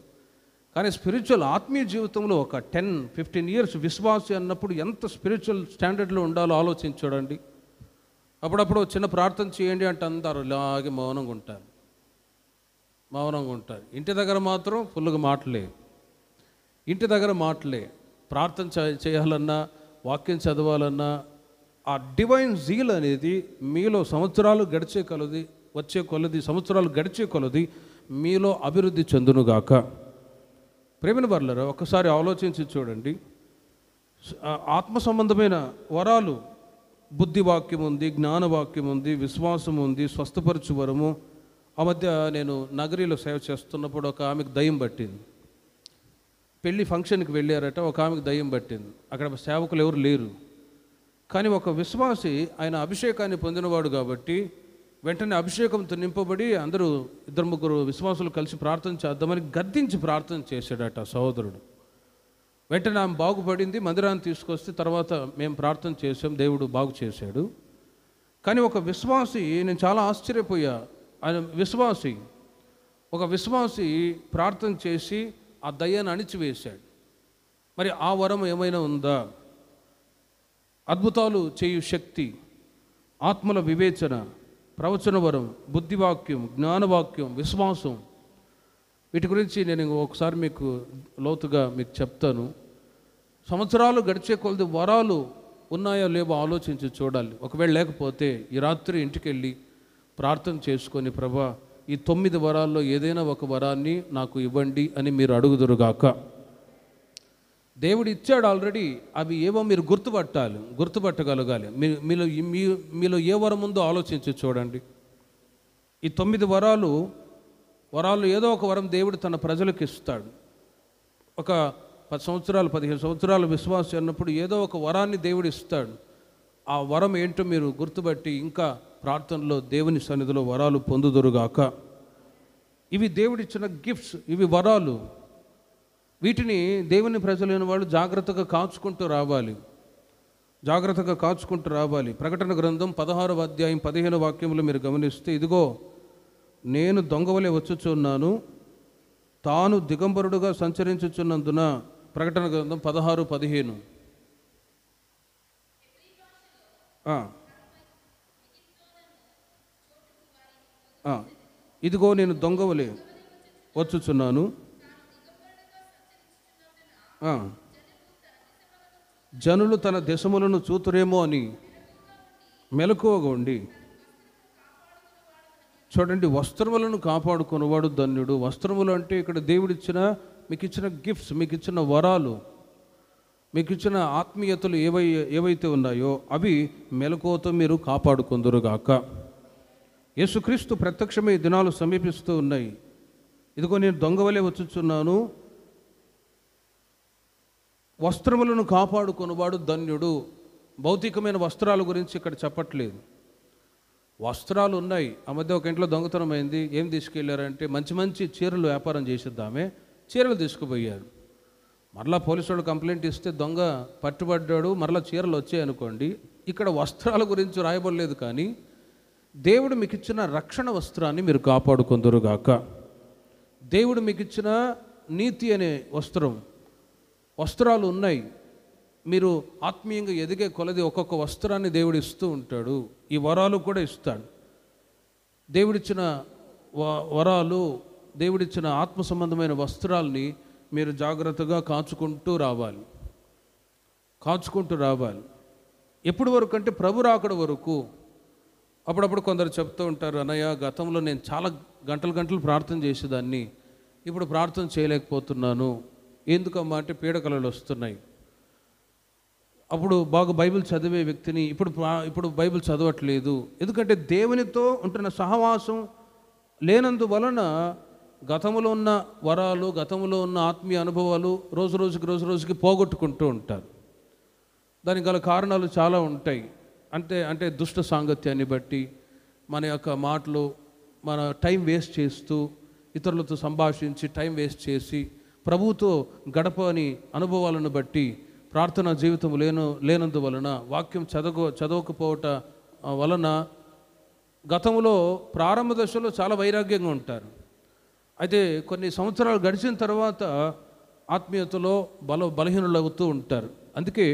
కానీ స్పిరిచువల్ ఆత్మీయ జీవితంలో ఒక 10-15 ఇయర్స్ విశ్వాసి అన్నప్పుడు ఎంత స్పిరిచువల్ స్టాండర్డ్లో ఉండాలో ఆలోచించడండి. అప్పుడప్పుడు చిన్న ప్రార్థన చేయండి అంటే అందరూ ఇలాగే మౌనంగా ఉంటారు. ఇంటి దగ్గర మాత్రం ఫుల్గా మాటలే. ప్రార్థన చేయాలన్నా, వాక్యం చదవాలన్నా ఆ డివైన్ జీల్ అనేది మీలో సంవత్సరాలు గడిచే కొలది మీలో అభివృద్ధి చెందునుగాక. ప్రేమిన వర్లరా, ఒకసారి ఆలోచించి చూడండి. ఆత్మ సంబంధమైన వరాలు, బుద్ధి వాక్యం ఉంది, జ్ఞానవాక్యం ఉంది, విశ్వాసం ఉంది, స్వస్థపరచు వరము. ఆ మధ్య నేను నగరిలో సేవ చేస్తున్నప్పుడు ఒక ఆమెకు దయ్యం పట్టింది. పెళ్లి ఫంక్షన్కి వెళ్ళారట, ఒక ఆమెకు దయ్యం పట్టింది. అక్కడ సేవకులు ఎవరు లేరు. కానీ ఒక విశ్వాసి ఆయన అభిషేకాన్ని పొందినవాడు కాబట్టి వెంటనే అభిషేకంతో నింపబడి అందరూ 2-3 విశ్వాసులు కలిసి ప్రార్థన చేద్దామని గద్దించి ప్రార్థన చేశాడట సహోదరుడు. వెంటనే ఆమె బాగుపడింది. మందిరాన్ని తీసుకొస్తే తర్వాత మేము ప్రార్థన చేసాం, దేవుడు బాగు చేశాడు. కానీ ఒక విశ్వాసి, నేను చాలా ఆశ్చర్యపోయా. ఆయన ఒక విశ్వాసి ప్రార్థన చేసి ఆ దయ్యాన్ని అణిచివేశాడు. మరి ఆ వరం ఏమైనా ఉందా? అద్భుతాలు చేయు శక్తి, ఆత్మల వివేచన, ప్రవచన వరం, బుద్ధివాక్యం, జ్ఞానవాక్యం, విశ్వాసం. వీటి గురించి నేను ఒకసారి మీకు లోతుగా చెప్తాను. సంవత్సరాలు గడిచే కొలది వరాలు ఉన్నాయో లేవో ఆలోచించి చూడాలి. ఒకవేళ లేకపోతే ఈ రాత్రి ఇంటికి వెళ్ళి ప్రార్థన చేసుకొని, ప్రభా ఈ 9 వరాల్లో ఏదైనా ఒక వరాన్ని నాకు ఇవ్వండి అని మీరు అడుగుదురుగాక. దేవుడు ఇచ్చాడు ఆల్రెడీ, అవి ఏవో మీరు గుర్తుపట్టగలగాలి. మీలో ఏ వరం ఉందో ఆలోచించి చూడండి. ఈ 9 వరాలు ఏదో ఒక వరం దేవుడు తన ప్రజలకు ఇస్తాడు. ఒక 10 సంవత్సరాలు 15 సంవత్సరాలు విశ్వాసం అన్నప్పుడు ఏదో ఒక వరాన్ని దేవుడు ఇస్తాడు. ఆ వరం ఏంటో మీరు గుర్తుపట్టి ఇంకా ప్రార్థనలో దేవుని సన్నిధిలో వరాలు పొందుదురుగాక. ఇవి దేవుడిచ్చిన గిఫ్ట్స్, ఇవి వరాలు. వీటిని దేవుని ప్రజలైన వాళ్ళు జాగ్రత్తగా కాచుకుంటూ రావాలి. ప్రకటన గ్రంథం 16వ అధ్యాయం 15వ వాక్యములు మీరు గమనిస్తే, ఇదిగో నేను దొంగవలే వచ్చుచున్నాను, తాను దిగంబరుడుగా సంచరించుచున్నందున. ప్రకటన గ్రంథం 16:15. ఇదిగో నేను దొంగవలే వచ్చుచున్నాను, జనులు తన దేశములను చూతురేమో అని మెలకువగా ఉండి. చూడండి, వస్త్రములను కాపాడుకున్నవాడు ధన్యుడు. వస్త్రములు అంటే ఇక్కడ దేవుడిచ్చిన, మీకు ఇచ్చిన గిఫ్ట్స్, మీకు ఇచ్చిన వరాలు, మీకు ఇచ్చిన ఆత్మీయతలు ఏవైతే ఉన్నాయో అవి మెలకువతో మీరు కాపాడుకుందురుగాక. యేసుక్రీస్తు ప్రత్యక్షమై దినాలు సమీపిస్తూ ఉన్నాయి. ఇదిగో నేను దొంగవలే వచ్చుచున్నాను, వస్త్రములను కాపాడుకున్నవాడు ధన్యుడు. భౌతికమైన వస్త్రాల గురించి ఇక్కడ చెప్పట్లేదు. వస్త్రాలు ఉన్నాయి. ఆ మధ్య ఒక ఇంట్లో దొంగతనం అయింది. ఏం తీసుకెళ్లారంటే మంచి చీరలు వ్యాపారం చేసిద్దామే, చీరలు తీసుకుపోయారు. మరలా పోలీసు వాళ్ళు కంప్లైంట్ ఇస్తే దొంగ పట్టుబడ్డాడు, మరలా చీరలు వచ్చాయనుకోండి, ఇక్కడ వస్త్రాల గురించి రాయబడలేదు. కానీ దేవుడు మీకు ఇచ్చిన రక్షణ వస్త్రాన్ని మీరు కాపాడుకుందురుగాక. దేవుడు మీకు ఇచ్చిన నీతి అనే వస్త్రాలు ఉన్నాయి. మీరు ఆత్మీయంగా ఎదిగే కొలది ఒక్కొక్క వస్త్రాన్ని దేవుడు ఇస్తూ ఉంటాడు. ఈ వరాలు కూడా ఇస్తాడు. దేవుడిచ్చిన వరాలు, దేవుడిచ్చిన ఆత్మ సంబంధమైన వస్త్రాల్ని మీరు జాగ్రత్తగా కాచుకుంటూ రావాలి. ఎప్పటి వరకు అంటే ప్రభు రాకడ వరకు. అప్పుడప్పుడు కొందరు చెప్తూ ఉంటారు, అన్నయ్య గతంలో నేను చాలా గంటలు ప్రార్థన చేసేదాన్ని, ఇప్పుడు ప్రార్థన చేయలేకపోతున్నాను. ఎందుకమ్మా అంటే పీడకలలు వస్తున్నాయి. అప్పుడు బాగా బైబిల్ చదివే వ్యక్తిని ఇప్పుడు బైబిల్ చదవట్లేదు. ఎందుకంటే దేవునితో ఉంటున్న సహవాసం లేనందువలన గతంలో ఉన్న వరాలు, గతంలో ఉన్న ఆత్మీయ అనుభవాలు రోజు రోజుకి పోగొట్టుకుంటూ ఉంటారు. దానికి గల కారణాలు చాలా ఉంటాయి. అంటే దుష్ట సాంగత్యాన్ని బట్టి, మన యొక్క మాటలు, మన టైం వేస్ట్ చేస్తూ, ఇతరులతో సంభాషించి టైం వేస్ట్ చేసి, ప్రభువుతో గడపని అనుభవాలను బట్టి, ప్రార్థనా జీవితం లేనందువలన, వాక్యం చదవకపోవట వలన గతంలో ప్రారంభ దశలో చాలా వైరాగ్యంగా ఉంటారు. అయితే కొన్ని సంవత్సరాలు గడిచిన తర్వాత ఆత్మీయతలో బలహీనులు అవుతూ ఉంటారు. అందుకే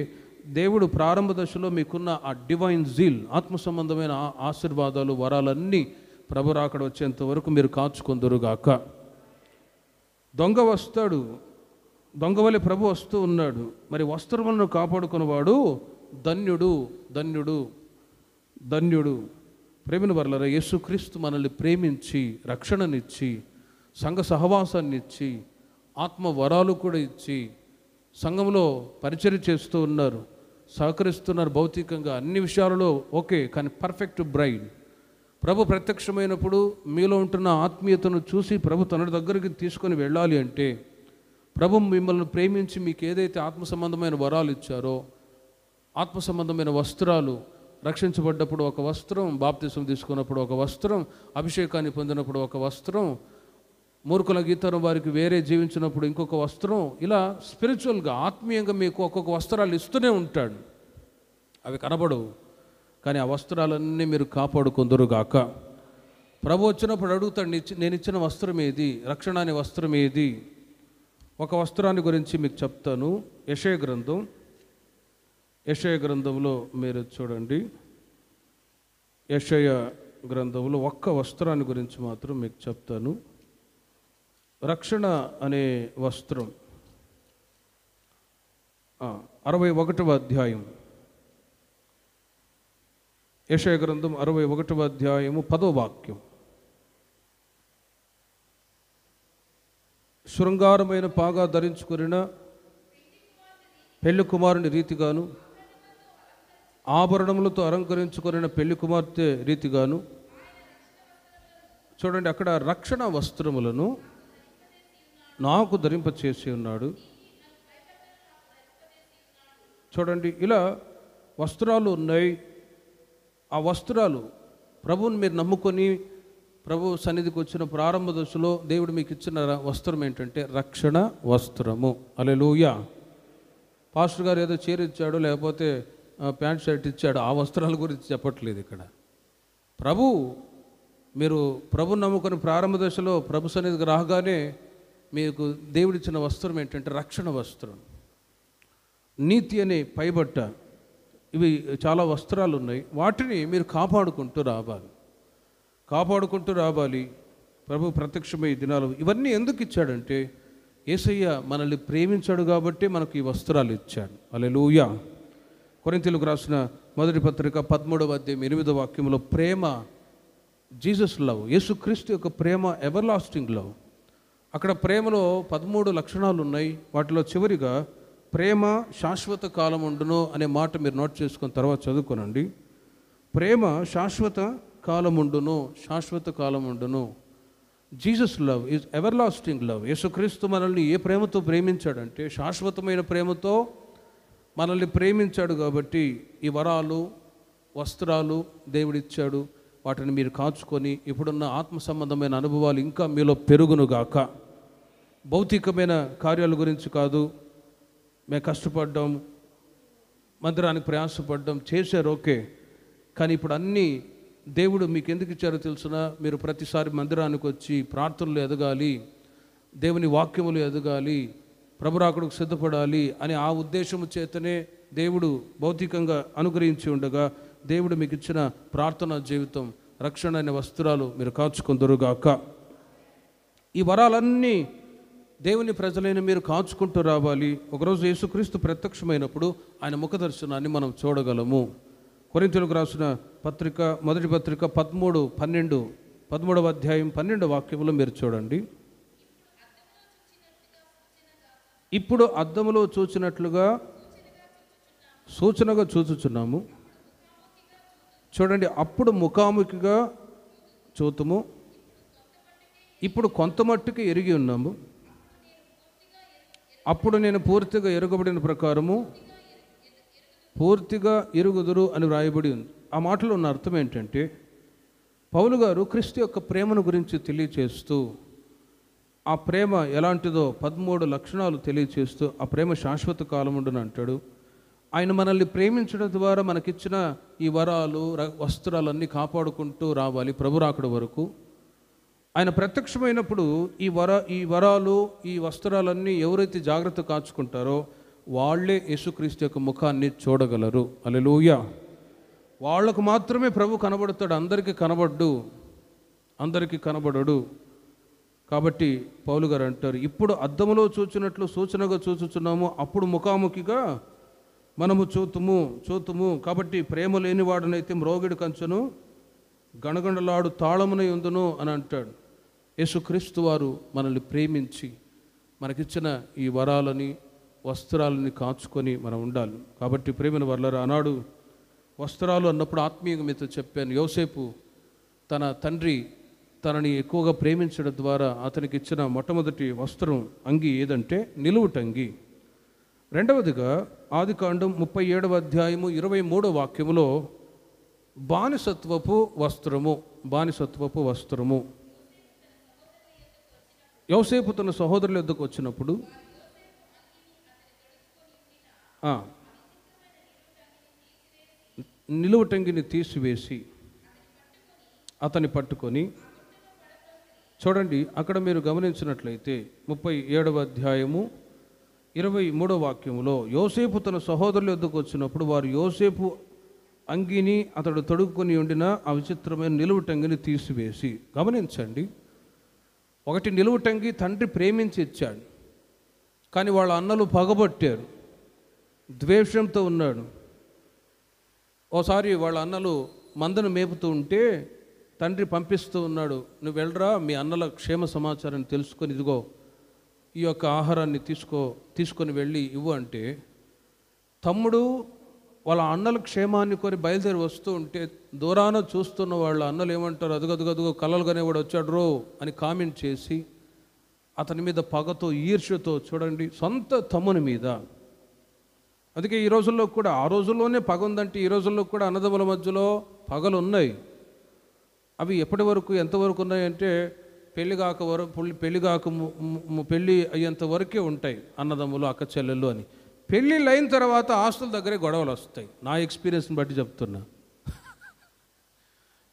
దేవుడు ప్రారంభ దశలో మీకున్న ఆ డివైన్ జీల్, ఆత్మ సంబంధమైన ఆశీర్వాదాలు, వరాలన్నీ ప్రభు రాకడ వచ్చేంత వరకు మీరు కాచుకుందురుగాక. దొంగ వస్తాడు, దొంగ వలె ప్రభు వస్తూ ఉన్నాడు. మరి వస్త్రములను కాపాడుకున్నవాడు ధన్యుడు. ప్రేమిన వర్లరా, యేసుక్రీస్తు మనల్ని ప్రేమించి రక్షణనిచ్చి, సంఘ సహవాసాన్ని ఇచ్చి, ఆత్మ వరాలు కూడా ఇచ్చి, సంఘంలో పరిచర్య చేస్తూ ఉన్నారు, సహకరిస్తున్నారు. భౌతికంగా అన్ని విషయాలలో ఓకే. కానీ పర్ఫెక్ట్ బ్రైడ్ ప్రభు ప్రత్యక్షమైనప్పుడు మీలో ఉంటున్న ఆత్మీయతను చూసి ప్రభు తన దగ్గరికి తీసుకొని వెళ్ళాలి అంటే, ప్రభు మిమ్మల్ని ప్రేమించి మీకు ఏదైతే ఆత్మ సంబంధమైన వరాలు ఇచ్చారో, ఆత్మ సంబంధమైన వస్త్రాలు, రక్షించబడ్డప్పుడు ఒక వస్త్రం, బాప్తిసం తీసుకున్నప్పుడు ఒక వస్త్రం, అభిషేకాన్ని పొందినప్పుడు ఒక వస్త్రం, మూర్ఖుల గీతరం వారికి వేరే జీవించినప్పుడు ఇంకొక వస్త్రం, ఇలా స్పిరిచువల్గా ఆత్మీయంగా మీకు ఒక్కొక్క వస్త్రాలు ఇస్తూనే ఉంటాడు. అవి కనబడవు, కానీ ఆ వస్త్రాలన్నీ మీరు కాపాడుకుందురుగాక. ప్రభు వచ్చినప్పుడు అడుగుతాడు, నేను ఇచ్చిన వస్త్రం ఏది, రక్షణ అనే వస్త్రం ఏది? ఒక వస్త్రాన్ని గురించి మీకు చెప్తాను. యెషయా గ్రంథంలో మీరు చూడండి. యెషయా గ్రంథంలో ఒక్క వస్త్రాన్ని గురించి మాత్రం మీకు చెప్తాను. రక్షణ అనే వస్త్రం 61వ అధ్యాయం, యెషయా గ్రంథం 61వ అధ్యాయము 10వ వాక్యం. శృంగారమైన పాగా ధరించుకున్న పెళ్లి కుమారుని రీతిగాను, ఆభరణములతో అలంకరించుకున్న పెళ్లి కుమార్తె రీతిగాను. చూడండి, అక్కడ రక్షణ వస్త్రములను నాకు ధరింపచేసి ఉన్నాడు. చూడండి, ఇలా వస్త్రాలు ఉన్నాయి. ఆ వస్త్రాలు ప్రభువుని మీరు నమ్ముకొని ప్రభు సన్నిధికి వచ్చిన ప్రారంభ దశలో దేవుడు మీకు ఇచ్చిన వస్త్రం ఏంటంటే రక్షణ వస్త్రము. హల్లెలూయా. పాస్టర్ గారు ఏదో చీర ఇచ్చాడు, లేకపోతే ప్యాంట్ షర్ట్ ఇచ్చాడు, ఆ వస్త్రాల గురించి చెప్పట్లేదు ఇక్కడ. మీరు ప్రభు నమ్ముకొని ప్రారంభ దశలో ప్రభు సన్నిధికి రాగానే మీకు దేవుడిచ్చిన వస్త్రం ఏంటంటే రక్షణ వస్త్రం, నీతి అనే పైబట్ట. ఇవి చాలా వస్త్రాలు ఉన్నాయి. వాటిని మీరు కాపాడుకుంటూ రావాలి. ప్రభు ప్రత్యక్షమై దినాలు ఇవన్నీ ఎందుకు ఇచ్చాడంటే, యేసయ్య మనల్ని ప్రేమించాడు కాబట్టి మనకు ఈ వస్త్రాలు ఇచ్చాడు. హల్లెలూయా. కొరింథీయులకు రాసిన మొదటి పత్రిక 13వ అధ్యాయం 8వ వాక్యంలో ప్రేమ, జీసస్ లవ్, యేసుక్రీస్తు యొక్క ప్రేమ ఎవర్ లాస్టింగ్ లవ్. అక్కడ ప్రేమలో 13 లక్షణాలు ఉన్నాయి. వాటిలో చివరిగా ప్రేమ శాశ్వత కాలం ఉండును అనే మాట మీరు నోట్ చేసుకున్న తర్వాత చదువుకోనండి. ప్రేమ శాశ్వత కాలం ఉండును. Jesus love is ever lasting love. యేసుక్రీస్తు మనల్ని ఏ ప్రేమతో ప్రేమించాడంటే శాశ్వతమైన ప్రేమతో మనల్ని ప్రేమించాడు. కాబట్టి ఈ వరాలు, వస్త్రాలు దేవుడిచ్చాడు. వాటిని మీరు కాచుకొని ఇప్పుడున్న ఆత్మ సంబంధమైన అనుభవాలు ఇంకా మీలో పెరుగునుగాక. భౌతికమైన కార్యాల గురించి కాదు, మేము కష్టపడ్డాం, మందిరానికి ప్రయాసపడ్డాం, చేశారు, ఓకే. కానీ ఇప్పుడు అన్నీ దేవుడు మీకు ఎందుకు ఇచ్చారో తెలుసునా? మీరు ప్రతిసారి మందిరానికి వచ్చి ప్రార్థనలు ఎదగాలి, దేవుని వాక్యములు ఎదగాలి, ప్రభురాకుడికి సిద్ధపడాలి అని ఆ ఉద్దేశము చేతనే దేవుడు భౌతికంగా అనుగ్రహించి ఉండగా, దేవుడు మీకు ఇచ్చిన ప్రార్థనా జీవితం, రక్షణ అనే వస్త్రాలు మీరు కాచుకుందరుగాక. ఈ వరాలన్నీ దేవుని ప్రజలైన మీరు కాచుకుంటూ రావాలి. ఒకరోజు యేసుక్రీస్తు ప్రత్యక్షమైనప్పుడు ఆయన ముఖ దర్శనాన్ని మనం చూడగలము. కొరింథీయులకు రాసిన పత్రిక, మొదటి పత్రిక 13వ అధ్యాయం 12వ వాక్యంలో మీరు చూడండి. ఇప్పుడు అద్దములో చూచినట్లుగా సూచనగా చూచుచున్నాము. చూడండి, అప్పుడు ముఖాముఖిగా చూతుము, ఇప్పుడు కొంత మట్టుకు ఎరిగి ఉన్నాము, అప్పుడు నేను పూర్తిగా ఎరుగబడిన ప్రకారము పూర్తిగా ఎరుగుదురు అని వ్రాయబడి ఉంది. ఆ మాటలో ఉన్న అర్థం ఏంటంటే, పౌలు గారు క్రీస్తు యొక్క ప్రేమను గురించి తెలియచేస్తూ, ఆ ప్రేమ ఎలాంటిదో 13 లక్షణాలు తెలియచేస్తూ, ఆ ప్రేమ శాశ్వత కాలం ఉండును అంటాడు. ఆయన మనల్ని ప్రేమించడం ద్వారా మనకిచ్చిన ఈ వరాలు, వస్త్రాలన్నీ కాపాడుకుంటూ రావాలి ప్రభు రాకడ వరకు. ఆయన ప్రత్యక్షమైనప్పుడు ఈ వరాలు, ఈ వస్త్రాలన్నీ ఎవరైతే జాగ్రత్త కాచుకుంటారో వాళ్ళే యేసుక్రీస్తు యొక్క ముఖాన్ని చూడగలరు. హల్లెలూయా. వాళ్ళకు మాత్రమే ప్రభు కనబడతాడు, అందరికీ కనబడడు. కాబట్టి పౌలు గారు అంటారు, ఇప్పుడు అద్దములో చూచినట్లు సూచనగా చూచుచున్నాము, అప్పుడు ముఖాముఖిగా మనము చూతుము. కాబట్టి ప్రేమ లేనివాడునైతే మ్రోగిడి కంచెను గణగణలాడు తాళమునై ఉందును అని అంటాడు. యేసుక్రీస్తు వారు మనల్ని ప్రేమించి మనకిచ్చిన ఈ వరాలని, వస్త్రాలని కాచుకొని మనం ఉండాలి. కాబట్టి ప్రేమను వర్లరా, ఆనాడు వస్త్రాలు అన్నప్పుడు ఆత్మీయంగా మీతో చెప్పాను. యోసేపు తన తండ్రి తనని ఎక్కువగా ప్రేమించడం ద్వారా అతనికి ఇచ్చిన మొట్టమొదటి వస్త్రం, అంగి ఏదంటే నిలువుటంగి. రెండవదిగా ఆదికాండం 37వ అధ్యాయము 23వ వాక్యములో బానిసత్వపు వస్త్రము. యోసేపు తన సహోదరుల యొద్దకు వచ్చినప్పుడు నిలువుటంగిని తీసివేసి అతన్ని పట్టుకొని, చూడండి అక్కడ మీరు గమనించినట్లయితే 37వ అధ్యాయము 23వ వాక్యములో, యోసేపు తన సహోదరుల యొద్దకు వచ్చినప్పుడు వారు యోసేపు అంగిని అతడు తొడుక్కొని ఉండిన ఆ విచిత్రమైన నిలువుటంగిని తీసివేసి. గమనించండి, ఒకటి నిలువుటంగి తండ్రి ప్రేమించి ఇచ్చాడు, కానీ వాళ్ళ అన్నలు పగబట్టారు, ద్వేషంతో ఉన్నాడు. ఓసారి వాళ్ళ అన్నలు మందను మేపుతూ ఉంటే తండ్రి పంపిస్తూ ఉన్నాడు, నువ్వు వెళ్ళరా, మీ అన్నల క్షేమ సమాచారాన్ని తెలుసుకొని ఇదిగో ఈ యొక్క ఆహారాన్ని తీసుకొని వెళ్ళి ఇవ్వు అంటే, తమ్ముడు వాళ్ళ అన్నల క్షేమాన్ని కొని బయలుదేరి వస్తూ ఉంటే దూరాన చూస్తున్న వాళ్ళ అన్నలు ఏమంటారు, అదుగదుగదుగో కలలుగానే వాడు వచ్చాడు రో అని కామెంట్ చేసి అతని మీద పగతో, ఈర్ష్యతో, చూడండి సొంత తమ్ముని మీద. అందుకే ఈ రోజుల్లో కూడా, ఆ రోజుల్లోనే పగ ఉందంటే ఈ రోజుల్లో కూడా అన్నదమ్ముల మధ్యలో పగలు ఉన్నాయి. అవి ఎప్పటి వరకు, ఎంతవరకు ఉన్నాయంటే పెళ్ళి అయ్యేంత వరకే ఉంటాయి అన్నదమ్ములు, అక్క చెల్లెళ్ళు అని. పెళ్ళిళ్ళు అయిన తర్వాత ఆస్తుల దగ్గరే గొడవలు వస్తాయి. నా ఎక్స్పీరియన్స్ని బట్టి చెప్తున్నా.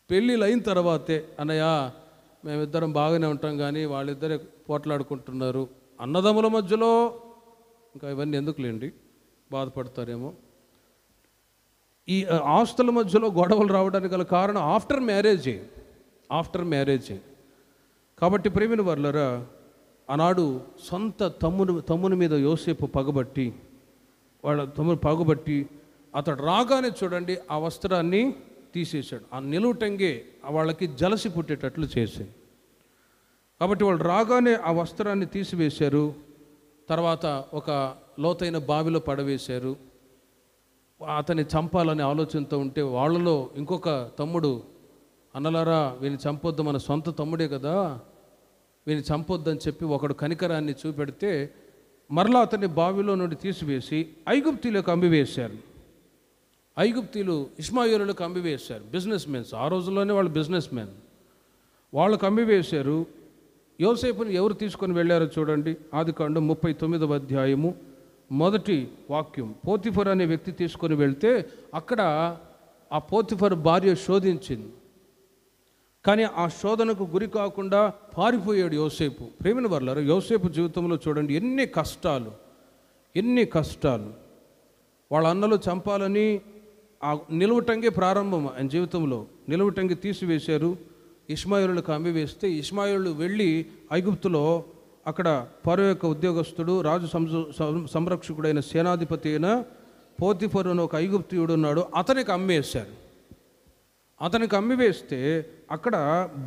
పెళ్ళిళ్ళు అయిన తర్వాతే, అన్నయ్య మేమిద్దరం బాగానే ఉంటాం కానీ వాళ్ళిద్దరే పోట్లాడుకుంటున్నారు. అన్నదమ్ముల మధ్యలో ఇంకా ఇవన్నీ ఎందుకులేండి, బాధపడతారేమో. ఈ ఆస్తుల మధ్యలో గొడవలు రావడానికి గల కారణం ఆఫ్టర్ మ్యారేజే. కాబట్టి ప్రేమిన వర్లరా, ఆనాడు సొంత తమ్ముని మీద యోసేపు పగబట్టి, వాళ్ళ తమ్ముడు పగబట్టి అతడు రాగానే చూడండి ఆ వస్త్రాన్ని తీసేశాడు. ఆ నిలువుటంగే వాళ్ళకి జలసి పుట్టేటట్లు చేశాడు. కాబట్టి వాళ్ళు రాగానే ఆ వస్త్రాన్ని తీసివేశారు. తర్వాత ఒక లోతైన బావిలో పడవేశారు. అతన్ని చంపాలనే ఆలోచనతో ఉంటే వాళ్ళలో ఇంకొక తమ్ముడు, అన్నలారా వీని చంపొద్దు, మన సొంత తమ్ముడే కదా, వీని చంపొద్దని చెప్పి ఒకడు కనికరాన్ని చూపెడితే మరలా అతన్ని బావిలో నుండి తీసివేసి ఐగుప్తీలకు అమ్మివేశారు. ఐగుప్తీలు ఇష్మాయేలులకు అమ్మివేశారు. బిజినెస్ మెన్స్, ఆ రోజుల్లోనే వాళ్ళు బిజినెస్ మెన్, వాళ్ళకు అమ్మివేశారు. యోసేపుని ఎవరు తీసుకొని వెళ్ళారో చూడండి. ఆదికాండం 39వ అధ్యాయము మొదటి వాక్యం, పోతిఫర్ అనే వ్యక్తి తీసుకొని వెళ్తే అక్కడ ఆ పోతిఫర్ భార్య శోధించింది. కానీ ఆ శోధనకు గురి కాకుండా పారిపోయాడు యోసేపు. ప్రేమిన వర్లారా, యోసేపు జీవితంలో చూడండి ఎన్ని కష్టాలు. వాళ్ళ అన్నలు చంపాలని ఆ నిలువుటంగి ప్రారంభం ఆయన జీవితంలో. నిలువుటంగి తీసివేశారు, ఇష్మాయేలులకు అమ్మివేస్తే ఇష్మాయేలు వెళ్ళి ఐగుప్తులో అక్కడ ఫరో యొక్క ఉద్యోగస్తుడు, రాజు సంరక్షకుడైన సేనాధిపతి అయిన పోతిఫరు అని ఒక ఐగుప్తీయుడు ఉన్నాడు, అతనికి అమ్మేశారు. అతనికి అమ్మివేస్తే అక్కడ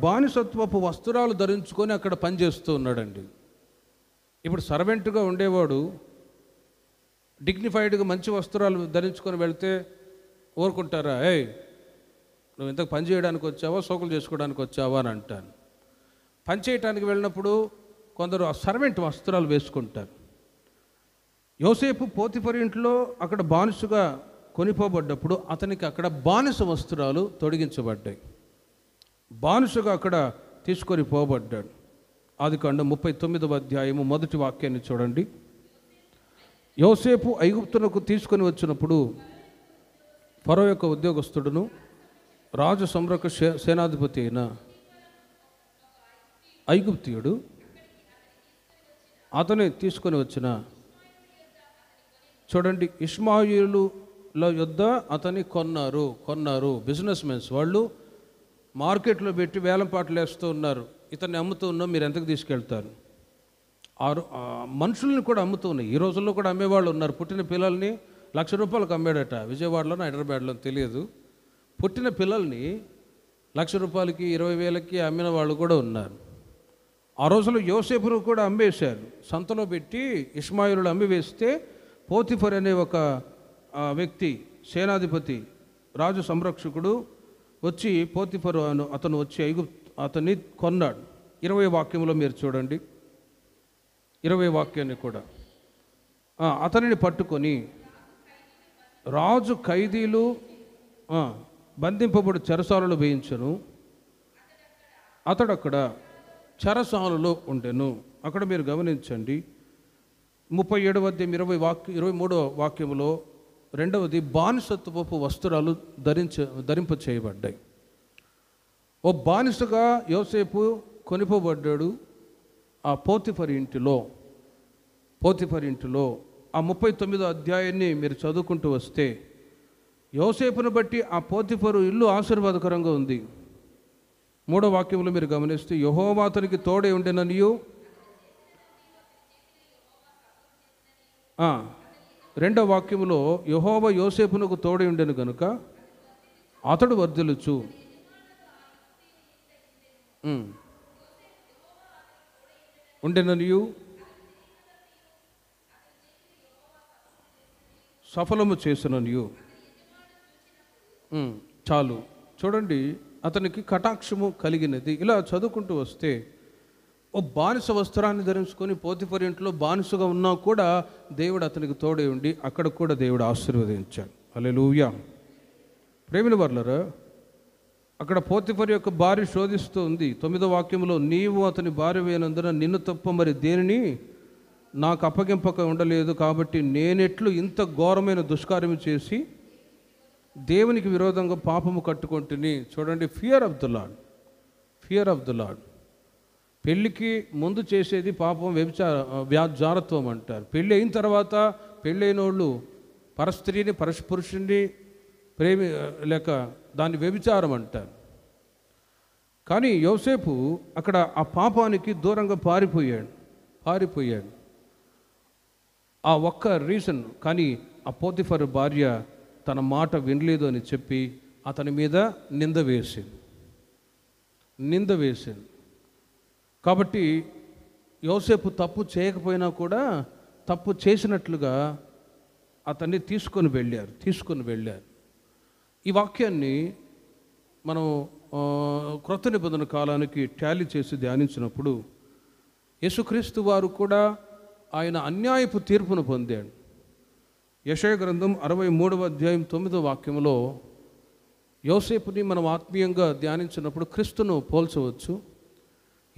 బానిసత్వపు వస్త్రాలు ధరించుకొని అక్కడ పనిచేస్తూ ఉన్నాడండి. ఇప్పుడు సర్వెంట్గా ఉండేవాడు డిగ్నిఫైడ్గా మంచి వస్త్రాలు ధరించుకొని వెళ్తే ఊరుకుంటారా? నువ్వు ఇంతకు పని చేయడానికి వచ్చావా, సోకులు చేసుకోవడానికి వచ్చావా అని అంటాను. పని చేయడానికి వెళ్ళినప్పుడు కొందరు ఆ సర్వెంట్ వస్త్రాలు వేసుకుంటారు. యోసేపు పోతిఫర్ ఇంట్లో అక్కడ బానిసగా కొనిపోబడ్డప్పుడు అతనికి అక్కడ బానిస వస్త్రాలు తొడిగించబడ్డాయి. బానిసగా అక్కడ తీసుకొని పోబడ్డాడు. ఆదికాండం 39వ అధ్యాయము మొదటి వాక్యాన్ని చూడండి. యోసేపు ఐగుప్తునకు తీసుకొని వచ్చినప్పుడు ఫరో యొక్క ఉద్యోగస్తుడును రాజు సంరక్షక సేనాధిపతి అయిన ఐగుప్తీయుడు అతనే తీసుకొని వచ్చిన, చూడండి, ఇష్మాయేలుల యొద్ద అతన్ని కొన్నారు. బిజినెస్ మెన్స్ వాళ్ళు మార్కెట్లో పెట్టి వేలం పాటలు వేస్తూ ఉన్నారు. ఇతన్ని అమ్ముతూ ఉన్నాం, మీరు ఎంతకు తీసుకెళ్తారు? మనుషుల్ని కూడా అమ్ముతూ ఉన్నాయి. ఈ రోజుల్లో కూడా అమ్మేవాళ్ళు ఉన్నారు. పుట్టిన పిల్లల్ని ₹1,00,000 అమ్మాడట, విజయవాడలోనో హైదరాబాద్లో తెలియదు. పుట్టిన పిల్లల్ని ₹1,00,000 20,000 అమ్మిన వాళ్ళు కూడా ఉన్నారు. ఆ రోజుల్లో యోసేపును కూడా అమ్మేశారు. సంతలో పెట్టి ఇష్మాయేలులు అమ్మివేస్తే పోతిఫర్ అనే ఒక వ్యక్తి, సేనాధిపతి, రాజు సంరక్షకుడు వచ్చి పోతిఫరు అతను వచ్చి అతన్ని కొన్నాడు. 20వ వాక్యంలో మీరు చూడండి, 20వ వాక్యాన్ని కూడా. అతనిని పట్టుకొని రాజు ఖైదీలు బంధింపబడి చెరసాలలో వేయించను. అతడు అక్కడ చెరసాలలో ఉండెను. అక్కడ మీరు గమనించండి, 37వ అధ్యాయం 23వ వాక్యంలో రెండవది బానిసత్వపు వస్త్రాలు ధరింప చేయబడ్డాయి. ఓ బానిసగా యోసేపు కొనిపోబడ్డాడు ఆ పోతిఫర్ ఇంటిలో. ఆ 39వ అధ్యాయాన్ని మీరు చదువుకుంటూ వస్తే యోసేపును బట్టి ఆ పోతిఫరు ఇల్లు ఆశీర్వాదకరంగా ఉంది. 3వ వాక్యంలో మీరు గమనిస్తే యెహోవా అతనికి తోడే ఉండెననియు, 2వ వాక్యంలో యెహోవా యోసేపునకు తోడే ఉండెను గనుక అతడు వర్ధిల్లుచు. ఉండెననియు సఫలము చేసిననియు. చాలు, చూడండి, అతనికి కటాక్షము కలిగినది. ఇలా చదువుకుంటూ వస్తే ఓ బానిస వస్త్రాన్ని ధరించుకొని పోతిఫర్ ఇంట్లో బానిసగా ఉన్నా కూడా దేవుడు అతనికి తోడే ఉండి అక్కడ కూడా దేవుడు ఆశీర్వదించాడు. హల్లెలూయా. ప్రేమిన వర్లరా, అక్కడ పోతిఫర్ యొక్క భార్య శోధిస్తూ ఉంది. 9వ వాక్యంలో నీవు అతని భార్య అయినందున నిన్ను తప్ప మరి దేనిని నాకు అప్పగింపక ఉండలేదు, కాబట్టి నేనెట్లు ఇంత ఘోరమైన దుష్కార్యం చేసి దేవునికి విరోధంగా పాపము కట్టుకుంటుని. చూడండి, ఫియర్ ఆఫ్ ద లార్డ్. పెళ్ళికి ముందు చేసేది పాపం, జారత్వం అంటారు. పెళ్ళి అయిన తర్వాత పెళ్ళైన వాళ్ళు పరస్త్రీని పరపురుషుని లేక దాన్ని వ్యభిచారం అంటారు. కానీ యోసేపు అక్కడ ఆ పాపానికి దూరంగా పారిపోయాడు. ఆ ఒక్క రీజన్. కానీ ఆ పోతిఫర్ భార్య తన మాట వినలేదు అని చెప్పి అతని మీద నింద వేసింది. కాబట్టి యోసేపు తప్పు చేయకపోయినా కూడా తప్పు చేసినట్లుగా అతన్ని తీసుకొని వెళ్ళారు. ఈ వాక్యాన్ని మనం క్రొత్త నిబంధన కాలానికి టాలీ చేసి ధ్యానించినప్పుడు యేసుక్రీస్తు వారు కూడా ఆయన అన్యాయపు తీర్పును పొందాడు. యెషయా గ్రంథం 63వ అధ్యాయం 9వ వాక్యంలో యోసేపుని మనం ఆత్మీయంగా ధ్యానించినప్పుడు క్రీస్తును పోల్చవచ్చు.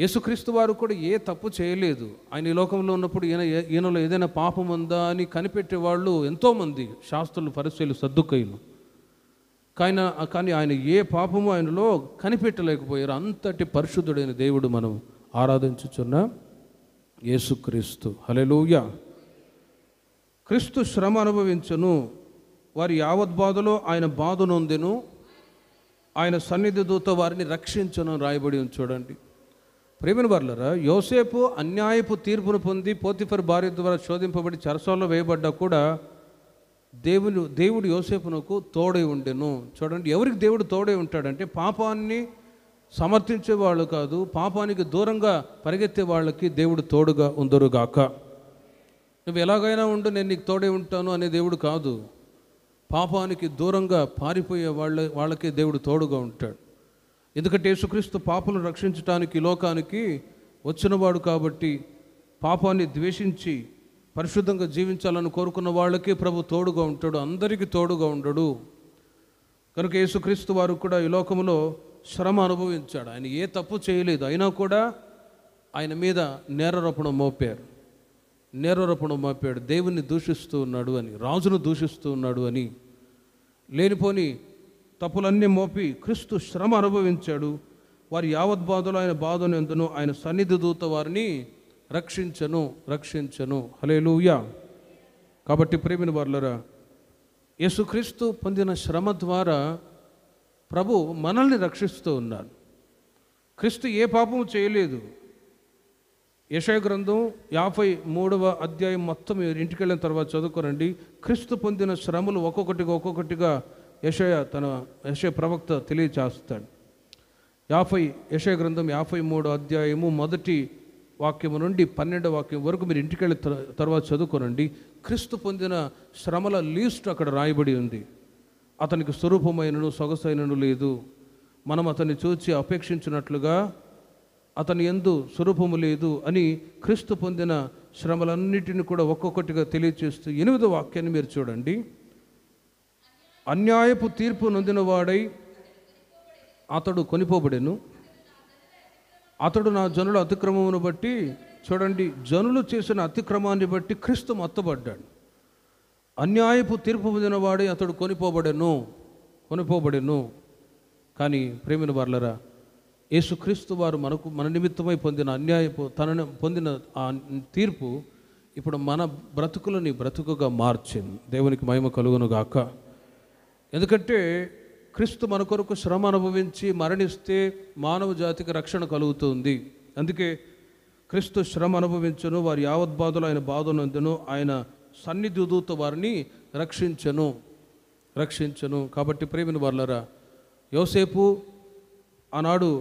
యేసుక్రీస్తు వారు కూడా ఏ తప్పు చేయలేదు. ఆయన ఈ లోకంలో ఉన్నప్పుడు ఈయనలో ఏదైనా పాపం ఉందా అని కనిపెట్టే వాళ్ళు ఎంతోమంది, శాస్త్రులు, పరిసయ్యులు, సద్దుకయ్యులు. కానీ ఆయన ఏ పాపము ఆయనలో కనిపెట్టలేకపోయారు. అంతటి పరిశుద్ధుడైన దేవుడు మనం ఆరాధించుచున్న యేసుక్రీస్తు. హల్లెలూయా. క్రీస్తు శ్రమ అనుభవించును, వారి యావత్ బాధలో ఆయన బాధ నొందెను, ఆయన సన్నిధి దూత వారిని రక్షించును రాయబడి ఉంది. చూడండి ప్రియమైన వారలారా, యోసేపు అన్యాయపు తీర్పును పొంది పోతిఫర్ భార్య ద్వారా శోధింపబడి చెరసాలలో వేయబడ్డా కూడా దేవుడు యోసేపునకు తోడై ఉండెను. చూడండి, ఎవరికి దేవుడు తోడై ఉంటాడంటే పాపాన్ని సమర్థించే వాళ్ళు కాదు, పాపానికి దూరంగా పరిగెత్తే వాళ్ళకి దేవుడు తోడుగా ఉందరుగాక. నువ్వు ఎలాగైనా ఉండు, నేను నీకు తోడై ఉంటాను అనే దేవుడు కాదు. పాపానికి దూరంగా పారిపోయే వాళ్ళకే దేవుడు తోడుగా ఉంటాడు. ఎందుకంటే యేసుక్రీస్తు పాపలను రక్షించడానికి లోకానికి వచ్చినవాడు కాబట్టి, పాపాన్ని ద్వేషించి పరిశుద్ధంగా జీవించాలని కోరుకున్న వాళ్ళకి ప్రభు తోడుగా ఉంటాడు, అందరికీ తోడుగా ఉండడు. కనుక యేసుక్రీస్తు వారు కూడా ఈ లోకంలో శ్రమ అనుభవించాడు. ఆయన ఏ తప్పు చేయలేదు, అయినా కూడా ఆయన మీద నేరారోపణ మోపాడు. దేవుణ్ణి దూషిస్తూ ఉన్నాడు అని, రాజును దూషిస్తూ ఉన్నాడు అని లేనిపోని తప్పులన్నీ మోపి క్రీస్తు శ్రమ అనుభవించాడు. వారి యావత్ బాధలో ఆయన బాధను ఎందును, ఆయన సన్నిధి దూత వారిని రక్షించను. హల్లెలూయా. కాబట్టి ప్రియమైన వారలారా, యేసుక్రీస్తు పొందిన శ్రమ ద్వారా ప్రభు మనల్ని రక్షిస్తూ ఉన్నాడు. క్రీస్తు ఏ పాపము చేయలేదు. యెషయా గ్రంథం 53వ అధ్యాయం మొత్తం ఇంటికి వెళ్ళిన తర్వాత చదువుకోనండి. క్రీస్తు పొందిన శ్రమలు ఒక్కొక్కటిగా యెషయా ప్రవక్త తెలియచేస్తాడు. యెషయా గ్రంథం 53వ అధ్యాయము 1వ వాక్యము నుండి 12వ వాక్యం వరకు మీరు ఇంటికి వెళ్ళిన తర్వాత చదువుకోనండి. క్రీస్తు పొందిన శ్రమల లీస్ట్ అక్కడ రాయబడి ఉంది. అతనికి స్వరూపమైనను సొగసైనను లేదు, మనం అతన్ని చూచి అపేక్షించినట్లుగా అతని యందు స్వరూపము లేదు అని క్రీస్తు పొందిన శ్రమలన్నిటిని కూడా ఒక్కొక్కటిగా తెలియచేస్తూ 8వ వాక్యాన్ని మీరు చూడండి. అన్యాయపు తీర్పు నొందిన వాడై అతడు కొనిపోబడెను, అతడు నా జనుల అతిక్రమమును బట్టి, చూడండి, జనులు చేసిన అతిక్రమాన్ని బట్టి క్రీస్తు మొత్తబడ్డాడు. అన్యాయపు తీర్పు పొందిన వాడై అతడు కొనిపోబడెను. కానీ ప్రేమిన వారలారా, యేసుక్రీస్తు వారు మన నిమిత్తమై పొందిన తనను పొందిన ఆ తీర్పు ఇప్పుడు మన బ్రతుకులని బ్రతుకుగా మార్చింది. దేవునికి మహిమ కలుగును గాక. ఎందుకంటే క్రీస్తు మన కొరకు శ్రమ అనుభవించి మరణిస్తే మానవ జాతికి రక్షణ కలుగుతుంది. అందుకే క్రీస్తు శ్రమ అనుభవించను, వారి యావత్ బాధలు ఆయన బాధనందును, ఆయన సన్నిధి దూత వారిని రక్షించను. కాబట్టి ప్రేమిన వారలారా, యోసేపు ఆనాడు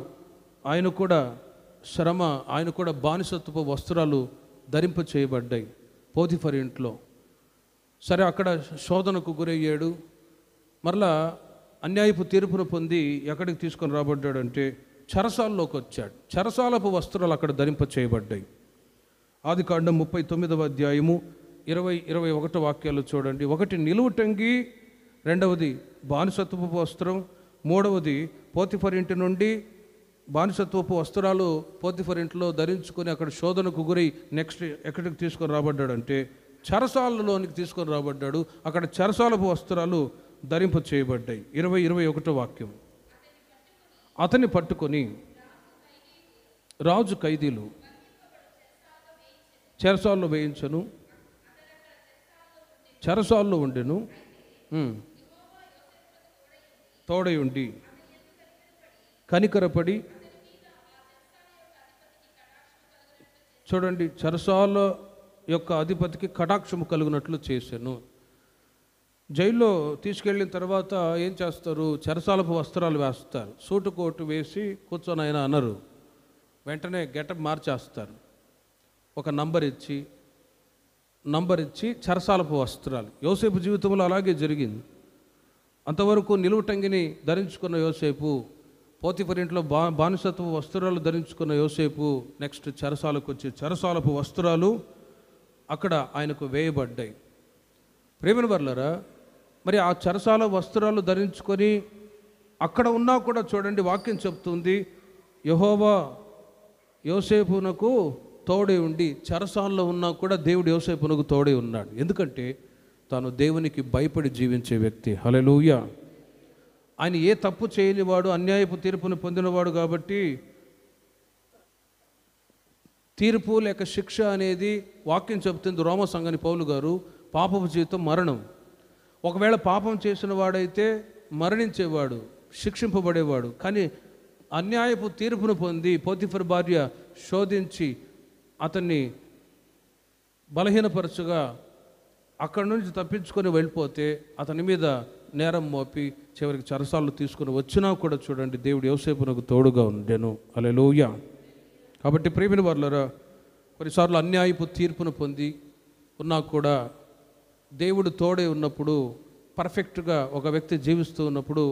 ఆయన కూడా బానిసత్వపు వస్త్రాలు ధరింప చేయబడ్డాయి పోతిఫర్ ఇంట్లో. సరే, అక్కడ శోధనకు గురయ్యాడు. మరలా అన్యాయపు తీర్పును పొంది ఎక్కడికి తీసుకొని రాబడ్డాడంటే చెరసాల్లోకి వచ్చాడు. చెరసాలపు వస్త్రాలు అక్కడ ధరింప చేయబడ్డాయి. ఆదికాండం 39వ అధ్యాయము 20-21 వాక్యాలు చూడండి. 1 నిలువుటంగి, 2వది బానిసత్వపు వస్త్రం, 3వది పోతిఫర్ ఇంటి నుండి బానిసత్వపు వస్త్రాలు పోతిఫర్ ఇంట్లో ధరించుకొని అక్కడ శోధనకు గురై నెక్స్ట్ ఎక్కడికి తీసుకొని రాబడ్డాడంటే చెరసాలలోనికి తీసుకొని రాబడ్డాడు. అక్కడ చెరసాలపు వస్త్రాలు ధరింప చేయబడ్డాయి. 20-21 వాక్యం. అతన్ని పట్టుకొని రాజు ఖైదీలు చెరసాల్లో వేయించను, చెరసాల్లో ఉండెను, తోడై ఉండి కనికరపడి, చూడండి, చెరసాల యొక్క అధిపతికి కటాక్షము కలుగునట్లు చేశాను. జైల్లో తీసుకెళ్ళిన తర్వాత ఏం చేస్తారు? చెరసాలపు వస్త్రాలు వేస్తారు, సూటు కోటు వేసి కూర్చొని ఆయన అనరు, వెంటనే గెటప్ మార్చేస్తారు. ఒక నంబర్ ఇచ్చి చెరసాలపు వస్త్రాలు. యోసేపు జీవితంలో అలాగే జరిగింది. అంతవరకు నిలువుటంగిని ధరించుకున్న యోసేపు, పోతిఫర్ ఇంట్లో బానిసత్వ వస్త్రాలు ధరించుకున్న యోసేపు నెక్స్ట్ చెరసాలకు వచ్చి చెరసాలపు వస్త్రాలు అక్కడ ఆయనకు వేయబడ్డాయి. ప్రేమను వర్లరా, మరి ఆ చెరసాల వస్త్రాలు ధరించుకొని అక్కడ ఉన్నా కూడా చూడండి, వాక్యం చెప్తుంది, యెహోవా యోసేపునకు తోడే ఉండి చెరసాల్లో ఉన్నా కూడా దేవుడు యోసేపునకు తోడే ఉన్నాడు. ఎందుకంటే తాను దేవునికి భయపడి జీవించే వ్యక్తి. హల్లెలూయా. ఆయన ఏ తప్పు చేయనివాడు, అన్యాయపు తీర్పును పొందినవాడు కాబట్టి తీర్పు లేక శిక్ష అనేది వాక్యం చెబుతుంది రోమా సంఘాని పౌలు గారు, పాపపు జీవితం మరణం. ఒకవేళ పాపం చేసిన వాడైతే మరణించేవాడు, శిక్షింపబడేవాడు. కానీ అన్యాయపు తీర్పును పొంది పోతిఫర్ భార్య శోధించి అతన్ని బలహీనపరచుగా అక్కడి నుంచి తప్పించుకొని వెళ్ళిపోతే అతని మీద నేరం మోపి చివరికి చెరసాల్లో తీసుకుని వచ్చినా కూడా చూడండి దేవుడు యోసేపునకు తోడుగా ఉండెను. హల్లెలూయా. కాబట్టి ప్రియమైన వారులారా, కొన్నిసార్లు అన్యాయపు తీర్పును పొంది ఉన్నా కూడా దేవుడు తోడే ఉన్నప్పుడు, పర్ఫెక్ట్గా ఒక వ్యక్తి జీవిస్తూ ఉన్నప్పుడు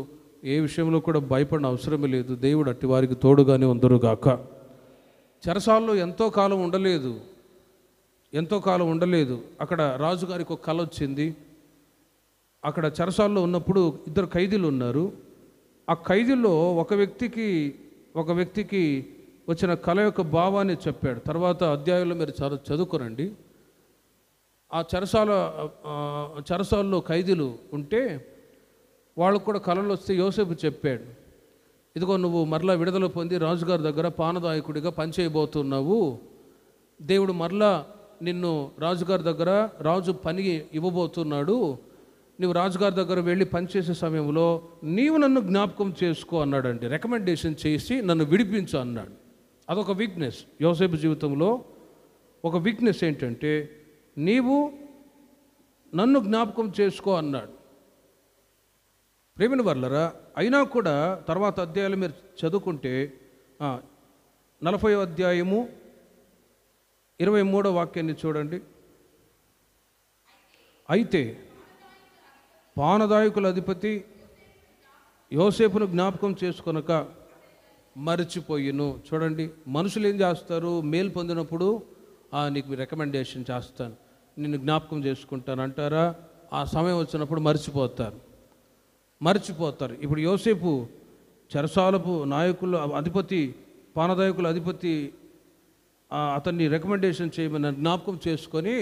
ఏ విషయంలో కూడా భయపడిన అవసరమే లేదు. దేవుడు అట్టి వారికి తోడుగానే ఉందరుగాక. చెరసాల్లో ఎంతో కాలం ఉండలేదు. అక్కడ రాజుగారికి ఒక కల వచ్చింది. అక్కడ చెరసాల్లో ఉన్నప్పుడు 2 ఖైదీలు ఉన్నారు. ఆ ఖైదీల్లో ఒక వ్యక్తికి వచ్చిన కళ యొక్క భావాన్ని చెప్పాడు. తర్వాత అధ్యాయంలో మీరు చదువుకోనండి. ఆ చెరసాల్లో ఖైదీలు ఉంటే వాళ్ళు కూడా కళలు వస్తే యోసేపు చెప్పాడు, ఇదిగో నువ్వు మరలా విడుదల పొంది రాజుగారి దగ్గర పానదాయకుడిగా పనిచేయబోతున్నావు. దేవుడు మరలా నిన్ను రాజుగారి దగ్గర రాజు పని ఇవ్వబోతున్నాడు. నువ్వు రాజుగారి దగ్గర వెళ్ళి పనిచేసే సమయంలో నీవు నన్ను జ్ఞాపకం చేసుకో అన్నాడండి. రికమెండేషన్ చేసి నన్ను విడిపించు అన్నాడు. అదొక వీక్నెస్. యోసేపు జీవితంలో ఒక వీక్నెస్ ఏంటంటే నీవు నన్ను జ్ఞాపకం చేసుకో అన్నాడు. ప్రేమిన వర్లరా, అయినా కూడా తర్వాత అధ్యాయాలు మీరు చదువుకుంటే 40వ అధ్యాయము 23వ వాక్యాన్ని చూడండి. అయితే పానదాయకుల అధిపతి యోసేపును జ్ఞాపకం చేసుకొనక మరిచిపోయిను. చూడండి, మనుషులు ఏం చేస్తారు? మేలు పొందినప్పుడు నీకు రికమెండేషన్ చేస్తాను, నిన్ను జ్ఞాపకం చేసుకుంటాను అంటారా? ఆ సమయం వచ్చినప్పుడు మర్చిపోతారు. ఇప్పుడు యోసేపు చెరసాలపు నాయకుల అధిపతి, పానదాయకుల అధిపతి అతన్ని రికమెండేషన్ చేయమని జ్ఞాపకం చేసుకొని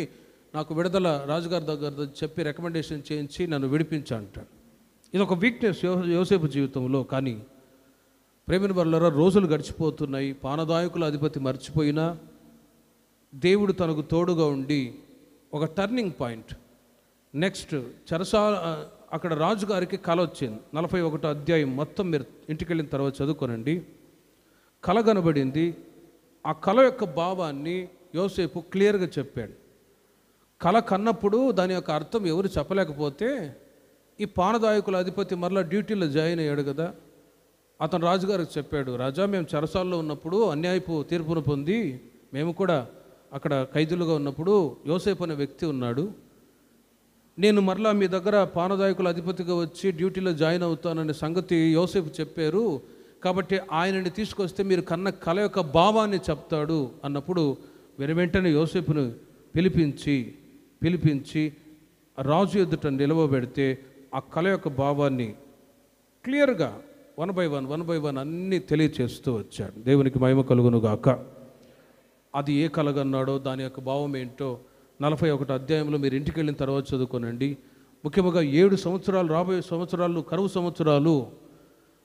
నాకు విడుదల రాజుగారి దగ్గర చెప్పి రికమెండేషన్ చేయించి నన్ను విడిపించా అంటాడు. ఇది ఒక వీక్నెస్ యోసేపు జీవితంలో. కానీ ప్రేమిన వర్లరా, రోజులు గడిచిపోతున్నాయి. పానదాయకుల అధిపతి మర్చిపోయినా దేవుడు తనకు తోడుగా ఉండి ఒక టర్నింగ్ పాయింట్. నెక్స్ట్ అక్కడ రాజుగారికి కల వచ్చింది. 41వ అధ్యాయం మొత్తం మీరు ఇంటికి వెళ్ళిన తర్వాత చదువుకోనండి. కల కనబడింది. ఆ కల యొక్క భావాన్ని యోసేపు క్లియర్గా చెప్పాడు. కల కన్నప్పుడు దాని యొక్క అర్థం ఎవరు చెప్పలేకపోతే ఈ పానదాయకుల అధిపతి మరలా డ్యూటీలో జాయిన్ అయ్యాడు కదా, అతను రాజుగారికి చెప్పాడు, రాజా మేము చెరసాల్లో ఉన్నప్పుడు అన్యాయపు తీర్పును పొంది మేము కూడా అక్కడ ఖైదీలుగా ఉన్నప్పుడు యోసేపు అనే వ్యక్తి ఉన్నాడు. నేను మరలా మీ దగ్గర పానదాయకుల అధిపతిగా వచ్చి డ్యూటీలో జాయిన్ అవుతాననే సంగతి యోసేపు చెప్పారు. కాబట్టి ఆయనని తీసుకొస్తే మీరు కన్న కళ యొక్క భావాన్ని చెప్తాడు అన్నప్పుడు వెంటనే యోసేపును పిలిపించి రాజు ఎదుట నిలవబెడితే ఆ కళ యొక్క భావాన్ని క్లియర్గా 1 by 1 అన్నీ తెలియచేస్తూ వచ్చాడు. దేవునికి మహిమ కలుగును గాక. అది ఏ కలగన్నాడో దాని యొక్క భావం ఏంటో 41వ అధ్యాయంలో మీరు ఇంటికి వెళ్ళిన తర్వాత చదువుకోనండి. ముఖ్యంగా 7 సంవత్సరాలు, రాబోయే సంవత్సరాలు కరువు సంవత్సరాలు.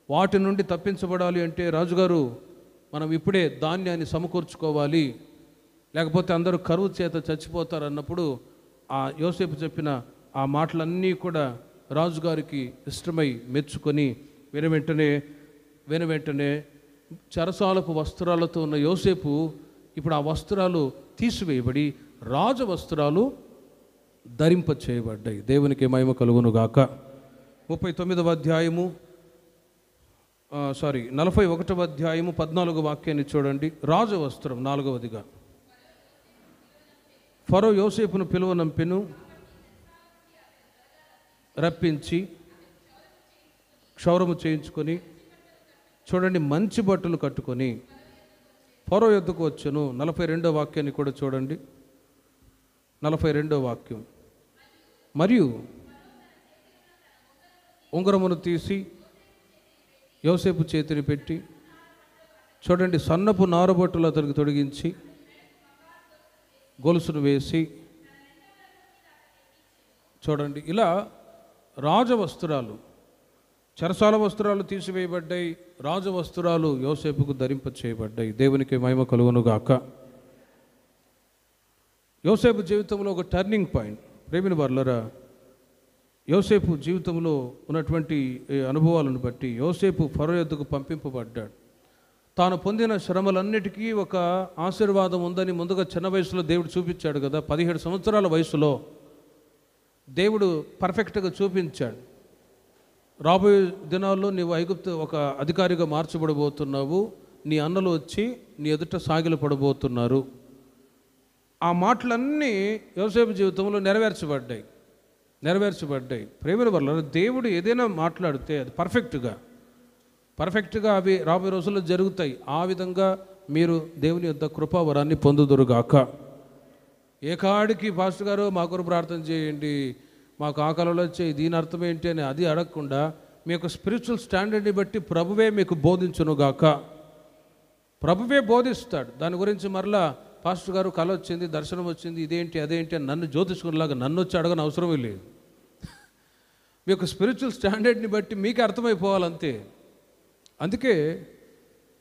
వాటి నుండి తప్పించబడాలి అంటే రాజుగారు మనం ఇప్పుడే ధాన్యాన్ని సమకూర్చుకోవాలి, లేకపోతే అందరూ కరువు చేత చచ్చిపోతారు అన్నప్పుడు ఆ యోసేపు చెప్పిన ఆ మాటలన్నీ కూడా రాజుగారికి ఇష్టమై మెచ్చుకొని వెనువెంటనే చెరసాలపు వస్త్రాలతో ఉన్న యోసేపు ఇప్పుడు ఆ వస్త్రాలు తీసివేయబడి రాజ వస్త్రాలు ధరింప చేయబడ్డాయి. దేవునికి మహిమ కలుగును గాక. 39వ అధ్యాయము 41వ అధ్యాయము 14వ వాక్యాన్ని చూడండి. రాజవస్త్రం 4వదిగా ఫరో యోసేపును పిలువనంపెను, రప్పించి క్షౌరము చేయించుకొని చూడండి మంచి బట్టలు కట్టుకొని ఫరో యొద్దకు వచ్చెను. 42వ వాక్యాన్ని కూడా చూడండి. 42వ వాక్యం, మరియు ఉంగరమును తీసి యోసేపు చేతిని పెట్టి చూడండి, సన్నపు నారబొట్టులు అతనికి తొడిగించి గొలుసును వేసి, చూడండి ఇలా రాజవస్త్రాలు, చెరసాల వస్త్రాలు తీసివేయబడ్డాయి, రాజవస్త్రాలు యోసేపుకు ధరింప చేయబడ్డాయి. దేవునికి మహిమ కలుగునుగాక. యోసేపు జీవితంలో ఒక టర్నింగ్ పాయింట్. ప్రేమిన వర్లరా, యోసేపు జీవితంలో ఉన్నటువంటి అనుభవాలను బట్టి యోసేపు ఫరో యొద్దకు పంపింపబడ్డాడు. తాను పొందిన శ్రమలన్నిటికీ ఒక ఆశీర్వాదం ఉందని ముందుగా చిన్న వయసులో దేవుడు చూపించాడు కదా. 17 సంవత్సరాల వయసులో దేవుడు పర్ఫెక్ట్గా చూపించాడు. రాబోయే దినాల్లో నీవు ఐగుప్తు ఒక అధికారిగా మార్చబడబోతున్నావు, నీ అన్నలు వచ్చి నీ ఎదుట సాగిల పడబోతున్నారు. ఆ మాటలన్నీ యోసేపు జీవితంలో నెరవేర్చబడ్డాయి. ప్రేమల వల్ల దేవుడు ఏదైనా మాట్లాడితే అది పర్ఫెక్ట్గా అవి రాబోయే రోజుల్లో జరుగుతాయి. ఆ విధంగా మీరు దేవుని యొక్క కృపావరాన్ని పొందుదురుగాక. ఏ కాడికి పాస్టర్ గారు మా కొరకు ప్రార్థన చేయండి, మాకు ఆకలిలో వచ్చే దీని అర్థం ఏంటి అని అది అడగకుండా మీ యొక్క స్పిరిచువల్ స్టాండర్డ్ని బట్టి ప్రభువే మీకు బోధించునుగాక. ప్రభువే బోధిస్తాడు. దాని గురించి మరలా పాస్టర్ గారు కళ వచ్చింది, దర్శనం వచ్చింది, ఇదేంటి అదేంటి అని నన్ను జ్యోతిష్కునిలాగా నన్ను వచ్చి అడగని అవసరమే లేదు. మీ యొక్క స్పిరిచువల్ స్టాండర్డ్ని బట్టి మీకు అర్థమైపోవాలంతే. అందుకే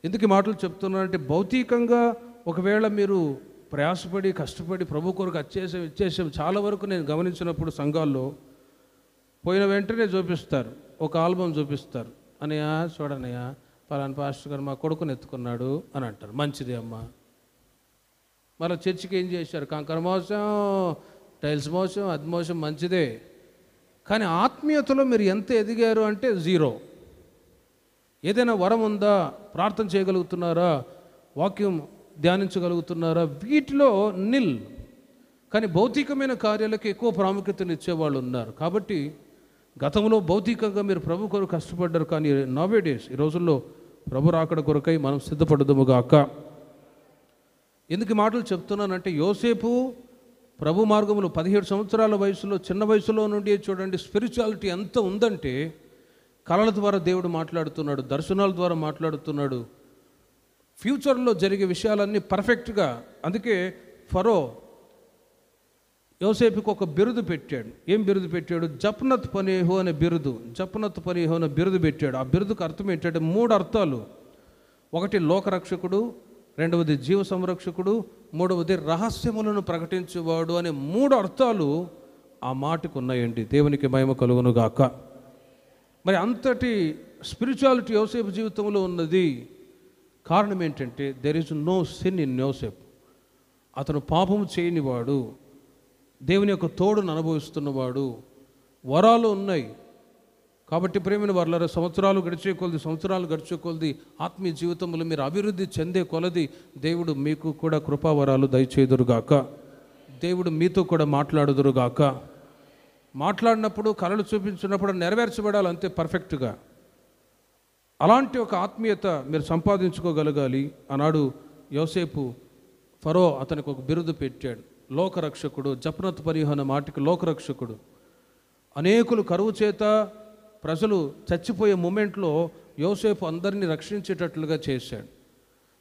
ఎందుకు మాటలు చెప్తున్నానంటే, భౌతికంగా ఒకవేళ మీరు ప్రయాసపడి కష్టపడి ప్రభు కొరకు ఇచ్చేసాం చాలా వరకు నేను గమనించినప్పుడు సంఘాల్లో పోయిన వెంటనే చూపిస్తారు, ఒక ఆల్బమ్ చూపిస్తారు. అనయ్య చూడనయ్య, పలానా పాస్టర్ గారు మా కొడుకుని ఎత్తుకున్నాడు అని అంటారు. మంచిదే అమ్మ. మళ్ళీ చర్చికి ఏం చేశారు? కంకర మోసం, టైల్స్ మోసం, అది మోసం, మంచిదే. కానీ ఆత్మీయతలో మీరు ఎంత ఎదిగారు అంటే జీరో. ఏదైనా వరం ఉందా? ప్రార్థన చేయగలుగుతున్నారా? వాక్యం ధ్యానించగలుగుతున్నారా? వీటిలో నిల్. కానీ భౌతికమైన కార్యాలకు ఎక్కువ ప్రాముఖ్యతను ఇచ్చేవాళ్ళు ఉన్నారు. కాబట్టి గతంలో భౌతికంగా మీరు ప్రభు కొరకు కష్టపడ్డారు. కానీ నవేడేస్ ఈ రోజుల్లో ప్రభు రాకడ కొరకై మనం సిద్ధపడదుముగాక. ఎందుకు మాటలు చెప్తున్నానంటే, యోసేపు ప్రభు మార్గంలో 17 సంవత్సరాల వయసులో, చిన్న వయసులో నుండి చూడండి స్పిరిచువాలిటీ ఎంత ఉందంటే, కళల ద్వారా దేవుడు మాట్లాడుతున్నాడు, దర్శనాల ద్వారా మాట్లాడుతున్నాడు, ఫ్యూచర్లో జరిగే విషయాలన్నీ పర్ఫెక్ట్గా. అందుకే ఫరో యోసేపుకు ఒక బిరుదు పెట్టాడు. ఏం బిరుదు పెట్టాడు? జప్నత్ పనేహు అనే బిరుదు పెట్టాడు. ఆ బిరుదుకు అర్థం ఏంటంటే 3 అర్థాలు. ఒకటి లోకరక్షకుడు, రెండవది జీవ సంరక్షకుడు, మూడవది రహస్యములను ప్రకటించేవాడు అనే 3 అర్థాలు ఆ మాటకు ఉన్నాయండి. దేవునికి మహిమ కలుగునుగాక. మరి అంతటి స్పిరిచువాలిటీ యోసేపు జీవితంలో ఉన్నది. కారణం ఏంటంటే, there is no sin in యోసేపు. అతను పాపము చేయనివాడు, దేవుని యొక్క తోడును అనుభవిస్తున్నవాడు, వరాలు ఉన్నాయి. కాబట్టి ప్రేమిన వర్లారా, సంవత్సరాలు గడిచే కొలది ఆత్మీయ జీవితంలో మీరు అభివృద్ధి చెందే కొలది దేవుడు మీకు కూడా కృపావరాలు దయచేదురుగాక. దేవుడు మీతో కూడా మాట్లాడుదురుగాక. మాట్లాడినప్పుడు, కళలు చూపించినప్పుడు నెరవేర్చబడాలి అంతే పర్ఫెక్ట్గా. అలాంటి ఒక ఆత్మీయత మీరు సంపాదించుకోగలగాలి. ఆనాడు యోసేపు ఫరో అతనికి ఒక బిరుదు పెట్టాడు, లోకరక్షకుడు. జప్నత్ పరిహన మాటికి లోకరక్షకుడు. అనేకులు కరువు చేత ప్రజలు చచ్చిపోయే మూమెంట్లో యోసేపు అందరినీ రక్షించేటట్లుగా చేశాడు.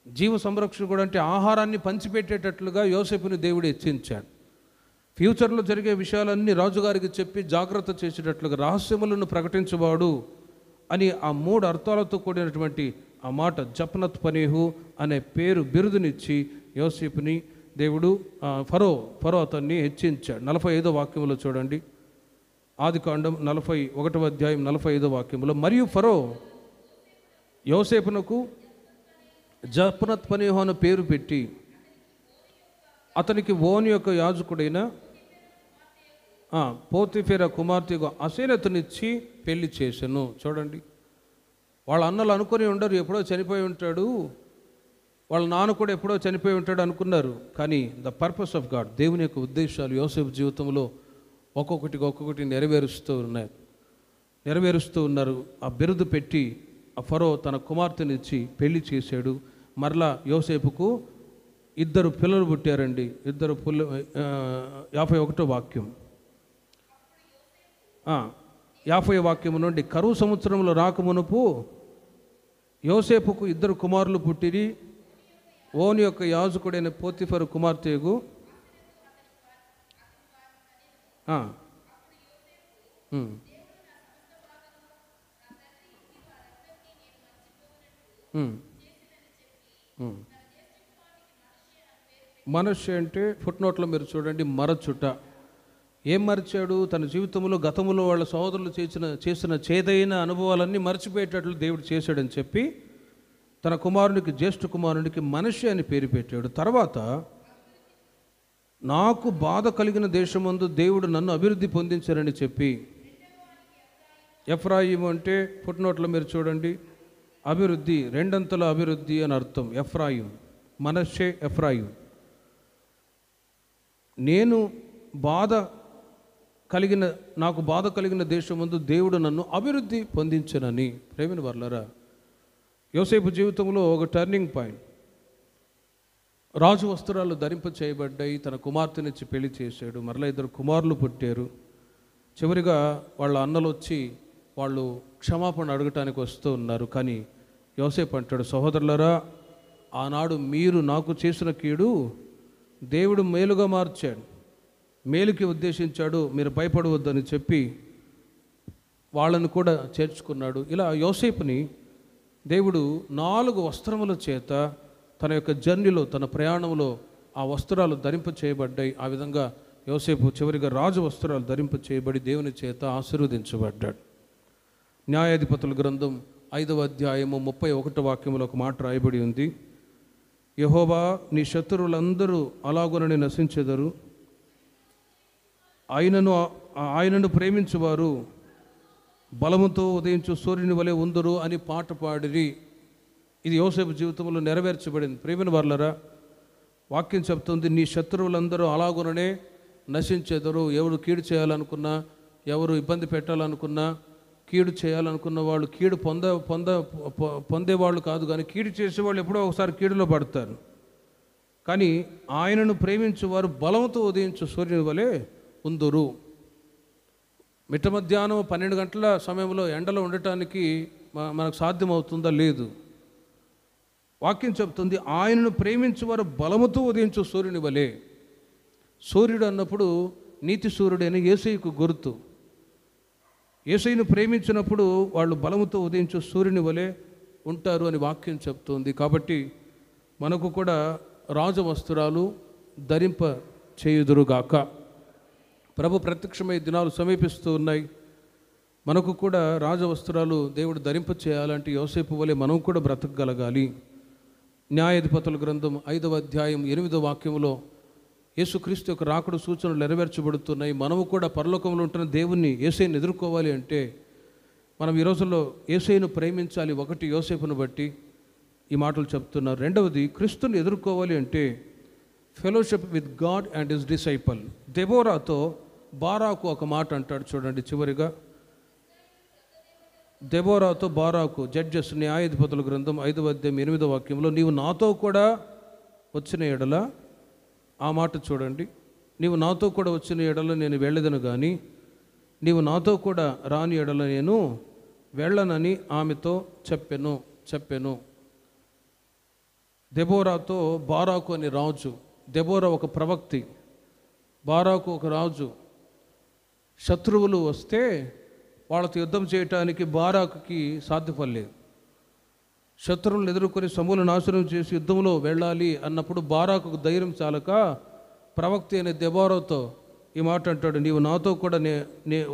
జీవ సంరక్షకుడు అంటే ఆహారాన్ని పంచిపెట్టేటట్లుగా యోసేపుని దేవుడు హెచ్చించాడు. ఫ్యూచర్లో జరిగే విషయాలన్నీ రాజుగారికి చెప్పి జాగ్రత్త చేసేటట్లుగా రహస్యములను ప్రకటించేవాడు అని ఆ 3 అర్థాలతో కూడినటువంటి ఆ మాట జప్నత్ పనేహు అనే బిరుదునిచ్చి యోసేపుని దేవుడు ఫరో అతన్ని హెచ్చించాడు. 45వ వాక్యంలో చూడండి, ఆదికాండం 41వ అధ్యాయం 45వ వాక్యంలో, మరియు ఫరో యోసేపునకు జప్నత్ పనేహు అనే పేరు పెట్టి అతనికి ఓని యొక్క యాజకుడైన పోతిఫెర కుమార్తెకు అసేనతనిచ్చి పెళ్లి చేశాను. చూడండి, వాళ్ళ అన్నలు అనుకుని ఉండరు ఎప్పుడో చనిపోయి ఉంటాడు, వాళ్ళ నాన్న కూడా ఎప్పుడో చనిపోయి ఉంటాడు అనుకున్నారు. కానీ ద పర్పస్ ఆఫ్ గాడ్, దేవుని యొక్క ఉద్దేశాలు యోసేపు జీవితంలో ఒక్కొక్కటి నెరవేరుస్తూ ఉన్నారు. ఆ బిరుదు పెట్టి ఆ ఫరో తన కుమార్తెనిచ్చి పెళ్లి చేశాడు. మరలా యోసేపుకు 2 పిల్లలు పుట్టారండి. 51వ వాక్యం, 50వ వాక్యం నుండి, కరువు సంవత్సరంలో రాకమునుపు యోసేపుకు 2 కుమారులు పుట్టిరి. ఓని యొక్క యాజకుడైన పోతిఫరు కుమార్తెగు మనష్షే అంటే ఫుట్నోట్లో మీరు చూడండి, మరచుట. ఏం మరిచాడు? తన జీవితంలో గతంలో వాళ్ళ సహోదరులు చేసిన చేదైన అనుభవాలన్నీ మర్చిపోయేటట్లు దేవుడు చేశాడని చెప్పి తన కుమారునికి, జ్యేష్ఠ కుమారునికి మనష్షే అని పేరు పెట్టాడు. తర్వాత నాకు బాధ కలిగిన దేశమందు దేవుడు నన్ను అభివృద్ధి పొందించారని చెప్పి ఎఫ్రాయిము అంటే ఫుట్నోట్లో మీరు చూడండి, అభివృద్ధి, రెండంతల అభివృద్ధి అని అర్థం. ఎఫ్రాయిం, మనష్షే, ఎఫ్రాయిం. నాకు బాధ కలిగిన దేశం ముందు దేవుడు నన్ను అభివృద్ధి పొందించనని. ప్రేమిన వర్లరా, యోసేపు జీవితంలో ఒక టర్నింగ్ పాయింట్. రాజు వస్త్రాలు ధరింప చేయబడ్డాయి. తన కుమార్తెనిచ్చి పెళ్లి చేశాడు. మరలా 2 కుమారులు పుట్టారు. చివరిగా వాళ్ళ అన్నలు వచ్చి వాళ్ళు క్షమాపణ అడగటానికి వస్తూ ఉన్నారు. కానీ యోసేపు అంటాడు, సహోదరులరా, ఆనాడు మీరు నాకు చేసిన కీడు దేవుడు మేలుగా మార్చాడు, మేలుకి ఉద్దేశించాడు, మీరు భయపడవద్దని చెప్పి వాళ్ళను కూడా చేర్చుకున్నాడు. ఇలా యోసేపుని దేవుడు 4 వస్త్రముల చేత తన యొక్క జర్నీలో, తన ప్రయాణంలో ఆ వస్త్రాలు ధరింప చేయబడ్డాయి. ఆ విధంగా యోసేపు చివరిగా రాజు వస్త్రాలు ధరింప చేయబడి దేవుని చేత ఆశీర్వదించబడ్డాడు. న్యాయాధిపతుల గ్రంథం 5వ అధ్యాయము 31వ వాక్యంలో ఒక మాట రాయబడి ఉంది. యెహోవా, నీ శత్రువులందరూ అలాగునని నశించెదరు, ఆయనను ప్రేమించువారు బలముతో ఉదయించు సూర్యుని వలె ఉందరు అని పాట పాడిరి. ఇది యోసేపు జీవితంలో నెరవేర్చబడింది. ప్రేమిన వర్లరా, వాక్యం చెప్తుంది, నీ శత్రువులందరూ అలాగుననే నశించెదరు. ఎవరు కీడు చేయాలనుకున్నా, ఎవరు ఇబ్బంది పెట్టాలనుకున్నా, కీడు చేయాలనుకున్న వాళ్ళు కీడు పొందేవాళ్ళు కాదు, కానీ కీడు చేసేవాళ్ళు ఎప్పుడో ఒకసారి కీడులో పడతారు. కానీ ఆయనను ప్రేమించేవారు బలంతో ఉదయించు సూర్యుని వలె ఉందురు. మిట్ట మధ్యాహ్నం 12 గంటల సమయంలో ఎండలో ఉండటానికి మనకు సాధ్యమవుతుందా? లేదు. వాక్యం చెప్తుంది, ఆయనను ప్రేమించేవారు బలముతో ఉదయించు సూర్యుని వలె. సూర్యుడు అన్నప్పుడు నీతి సూర్యుడైన యేసయ్యకు గుర్తు. యేసయ్యను ప్రేమించినప్పుడు వాళ్ళు బలముతో ఉదయించు సూర్యుని వలె ఉంటారు అని వాక్యం చెప్తుంది. కాబట్టి మనకు కూడా రాజవస్త్రాలు ధరింప చేయుదురుగాక. ప్రభు ప్రత్యక్షమై దినాలు సమీపిస్తూ ఉన్నాయి. మనకు కూడా రాజవస్త్రాలు దేవుడు ధరింప చేయాలంటే యోసేపు వలె మనం కూడా బ్రతకగలగాలి. న్యాయాధిపతుల గ్రంథం 5వ అధ్యాయం 8వ వాక్యంలో యేసుక్రీస్తు యొక్క రాకడ సూచనలు నెరవేర్చబడుతున్నాయి. మనము కూడా పరలోకంలో ఉంటున్న దేవుణ్ణి, యేసయ్యను ఎదుర్కోవాలి అంటే మనం ఈ రోజుల్లో యేసయ్యను ప్రేమించాలి. ఒకటి, యోసేపును బట్టి ఈ మాటలు చెప్తున్నారు. రెండవది, క్రీస్తుని ఎదుర్కోవాలి అంటే fellowship with God and his disciple. దెబోరాతో బారాకు ఒక మాట అంటాడు చూడండి. చివరిగా దెబోరాతో బారాకు, జడ్జెస్, న్యాయాధిపతుల గ్రంథం 5వ అధ్యాయం 8వ వాక్యంలో, నీవు నాతో కూడా వచ్చిన ఎడల, ఆ మాట చూడండి, నీవు నాతో కూడా వచ్చిన ఎడల నేను వెళ్ళదను, కానీ నీవు నాతో కూడా రాని ఎడల నేను వెళ్ళనని ఆమెతో చెప్పెను. దెబోరాతో బారాకు అని రాజు. దెబోరా ఒక ప్రవక్తి, బారాకు ఒక రాజు. శత్రువులు వస్తే వాళ్ళతో యుద్ధం చేయటానికి బారాకుకి సాధ్యపడలేదు. శత్రువులను ఎదుర్కొని సమూల నాశనం చేసి యుద్ధంలో వెళ్ళాలి అన్నప్పుడు బారాకు ధైర్యం చాలక ప్రవక్తి అనే దెబోరాతో ఈ మాట అంటాడు, నీవు నాతో కూడా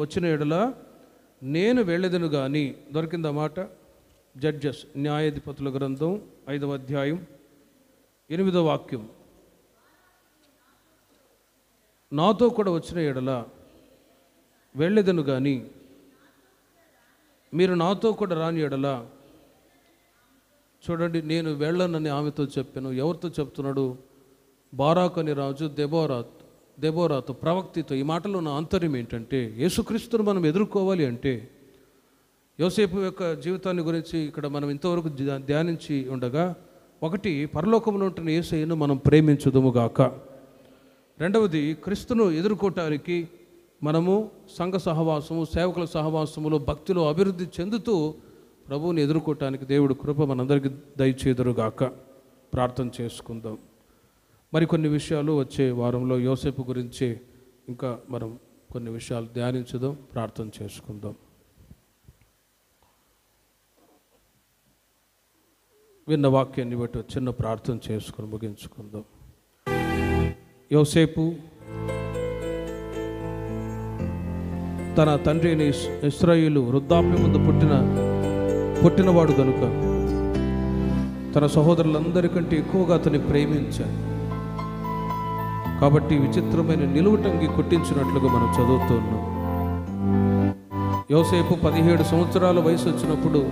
వచ్చిన ఎడల నేను వెళ్ళదను, కానీ దొరికింది ఆ మాట. జడ్జెస్, న్యాయాధిపతుల గ్రంథం 5వ అధ్యాయం 8వ వాక్యం, నాతో కూడా వచ్చిన ఎడల వెళ్ళదను, కానీ మీరు నాతో కూడా రాని ఎడల. చూడండి, నేను వెళ్ళనని ఆమెతో చెప్పాను. ఎవరితో చెప్తున్నాడు? బారాకు అని రాజు దెబోరాతో, ప్రవక్తితో. ఈ మాటలో ఉన్న ఆంతర్యం ఏంటంటే, యేసుక్రీస్తును మనం ఎదుర్కోవాలి అంటే, యోసేపు యొక్క జీవితాన్ని గురించి ఇక్కడ మనం ఇంతవరకు ధ్యానించి ఉండగా, ఒకటి, పరలోకంలో ఉంటున్న యేసయ్యను మనం ప్రేమించుదుముగాక. రెండవది, క్రీస్తును ఎదుర్కోవటానికి మనము సంఘ సహవాసము, సేవకుల సహవాసములో భక్తిలో అభివృద్ధి చెందుతూ ప్రభువుని ఎదుర్కోవటానికి దేవుడు కృప మనందరికీ దయచేదురుగాక. ప్రార్థన చేసుకుందాం. మరికొన్ని విషయాలు వచ్చే వారంలో యోసేపు గురించి ఇంకా మనం కొన్ని విషయాలు ధ్యానించుదాం, ప్రార్థన చేసుకుందాం. విన్న వాక్యాన్ని బట్టి చిన్న ప్రార్థన చేసుకుని ముగించుకుందాం. యోసేపు తన తండ్రి అయిన ఇశ్రాయేలు వృద్ధాప్యం ముందు పుట్టినవాడు కనుక తన సహోదరులందరికంటే ఎక్కువగా అతన్ని ప్రేమించాడు. కాబట్టి విచిత్రమైన నిలువుటంగి కొట్టించినట్లుగా మనం చదువుతున్నాం. యోసేపు 17 సంవత్సరాల వయసు వచ్చినప్పుడు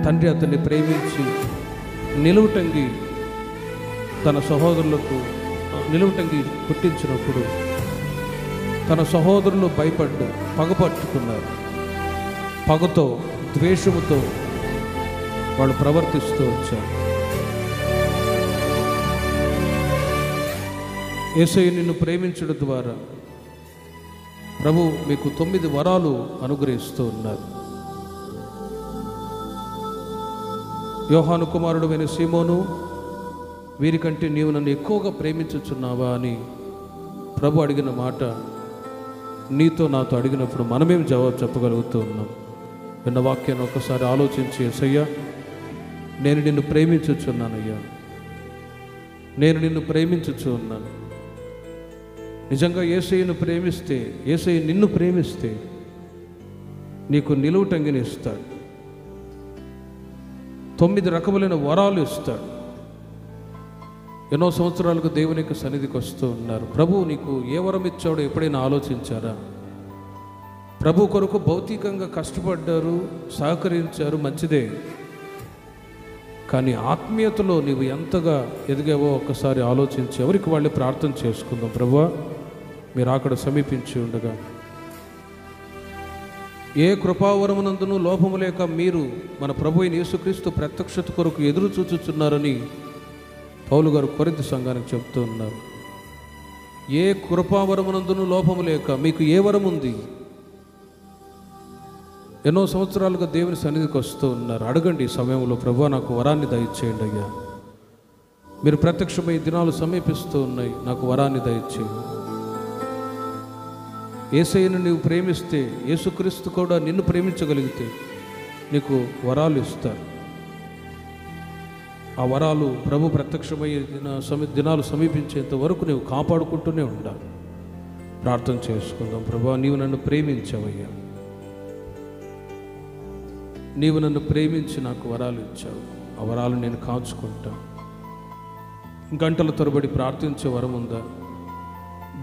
తండ్రి అతన్ని ప్రేమించి నిలువుటంగి తన సహోదరులకు నిలువుటంగి కొట్టించినప్పుడు తన సహోదరులు భయపడ్డు పగపట్టుకున్నారు. పగతో ద్వేషముతో వాళ్ళు ప్రవర్తిస్తూ వచ్చారు. యేసయ్య నిన్ను ప్రేమించడం ద్వారా ప్రభు మీకు 9 వరాలు అనుగ్రహిస్తూ ఉన్నారు. యోహాను కుమారుడు అయిన సీమోను, వీరికంటే నీవు నన్ను ఎక్కువగా ప్రేమించుచున్నావా అని ప్రభు అడిగిన మాట నీతో నాతో అడిగినప్పుడు మనమేం జవాబు చెప్పగలుగుతూ ఉన్నాం? విన్న వాక్యాన్ని ఒకసారి ఆలోచించి, యేసయ్యా నేను నిన్ను ప్రేమించుచున్నానయ్యా, నేను నిన్ను ప్రేమించుచు ఉన్నాను. నిజంగా యేసయ్యను ప్రేమిస్తే, యేసయ్య నిన్ను ప్రేమిస్తే నీకు నిలువుటంగిని ఇస్తాడు, 9 రకములైన వరాలు ఇస్తాడు. ఎన్నో సంవత్సరాలకు దేవునికి సన్నిధికి వస్తూ ఉన్నారు. ప్రభు నీకు ఏ వరం ఇచ్చాడో ఎప్పుడైనా ఆలోచించారా? ప్రభు కొరకు భౌతికంగా కష్టపడ్డారు, సహకరించారు, మంచిదే. కానీ ఆత్మీయతలో నీవు ఎంతగా ఎదిగావో ఒక్కసారి ఆలోచించి ఎవరికి వాళ్ళే ప్రార్థన చేసుకుందాం. ప్రభువా మీరు అక్కడ సమీపించి ఉండగా ఏ కృపావరమునందును లోపము లేక మీరు మన ప్రభు అయిన యేసుక్రీస్తు ప్రత్యక్షత కొరకు ఎదురు చూచుచున్నారని పౌలు గారు కొరింథీ సంఘానికి చెప్తూ ఉన్నారు. ఏ కృపావరమునందును లోపము లేక మీకు ఏ వరం ఉంది? ఎన్నో సంవత్సరాలుగా దేవుని సన్నిధికి వస్తూ ఉన్నారు. అడగండి ఈ సమయంలో, ప్రభువా నాకు వరాన్ని దయచేయండి అయ్యా, మీరు ప్రత్యక్షమై దినాలు సమీపిస్తూ ఉన్నాయి, నాకు వరాన్ని దయచేయండి. యేసయ్యను నీవు ప్రేమిస్తే, యేసుక్రీస్తు కూడా నిన్ను ప్రేమించగలిగితే నీకు వరాలు ఇస్తారు. ఆ వరాలు ప్రభు ప్రత్యక్షమయ్యే దినాలు సమీపించేంత వరకు నీవు కాపాడుకుంటూనే ఉండాలి. ప్రార్థన చేసుకుందాం. ప్రభువా నీవు నన్ను ప్రేమించావయ్యా, నీవు నన్ను ప్రేమించి నాకు వరాలు ఇచ్చావు, ఆ వరాలు నేను కాచుకుంటాను. గంటల తరబడి ప్రార్థించే వరం ఉందా?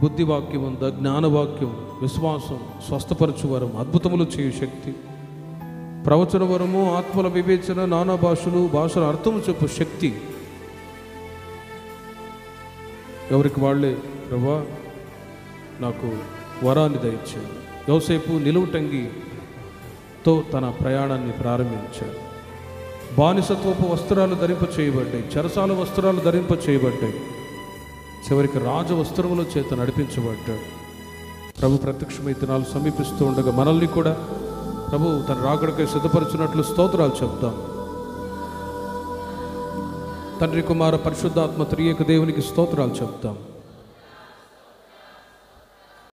బుద్ధివాక్యం ఉందా? జ్ఞానవాక్యం, విశ్వాసం, స్వస్థపరచు వరం, అద్భుతములు చేయు శక్తి, ప్రవచన వరము, ఆత్మల వివేచన, నానా భాషల అర్థము చెప్పు శక్తి ఎవరికి వాళ్ళే ప్రభువా నాకు వరాన్ని దయచేయండి. యోసేపు నిలువుటంగితో తన ప్రయాణాన్ని ప్రారంభించాడు. బానిసత్వపు వస్త్రాలు ధరింప చేయబడ్డాయి, చెరసాల వస్త్రాలు ధరింప చేయబడ్డాయి, చివరికి రాజవస్త్రముల చేత నడిపించబడ్డాడు. ప్రభు ప్రత్యక్షమై దినాలు సమీపిస్తూ ఉండగా మనల్ని కూడా ప్రభు తన రాకడకై సిద్ధపరచినట్లు స్తోత్రాలు చెప్తాం. తండ్రి, కుమార, పరిశుద్ధాత్మ త్రియేక దేవునికి స్తోత్రాలు చెప్తాం.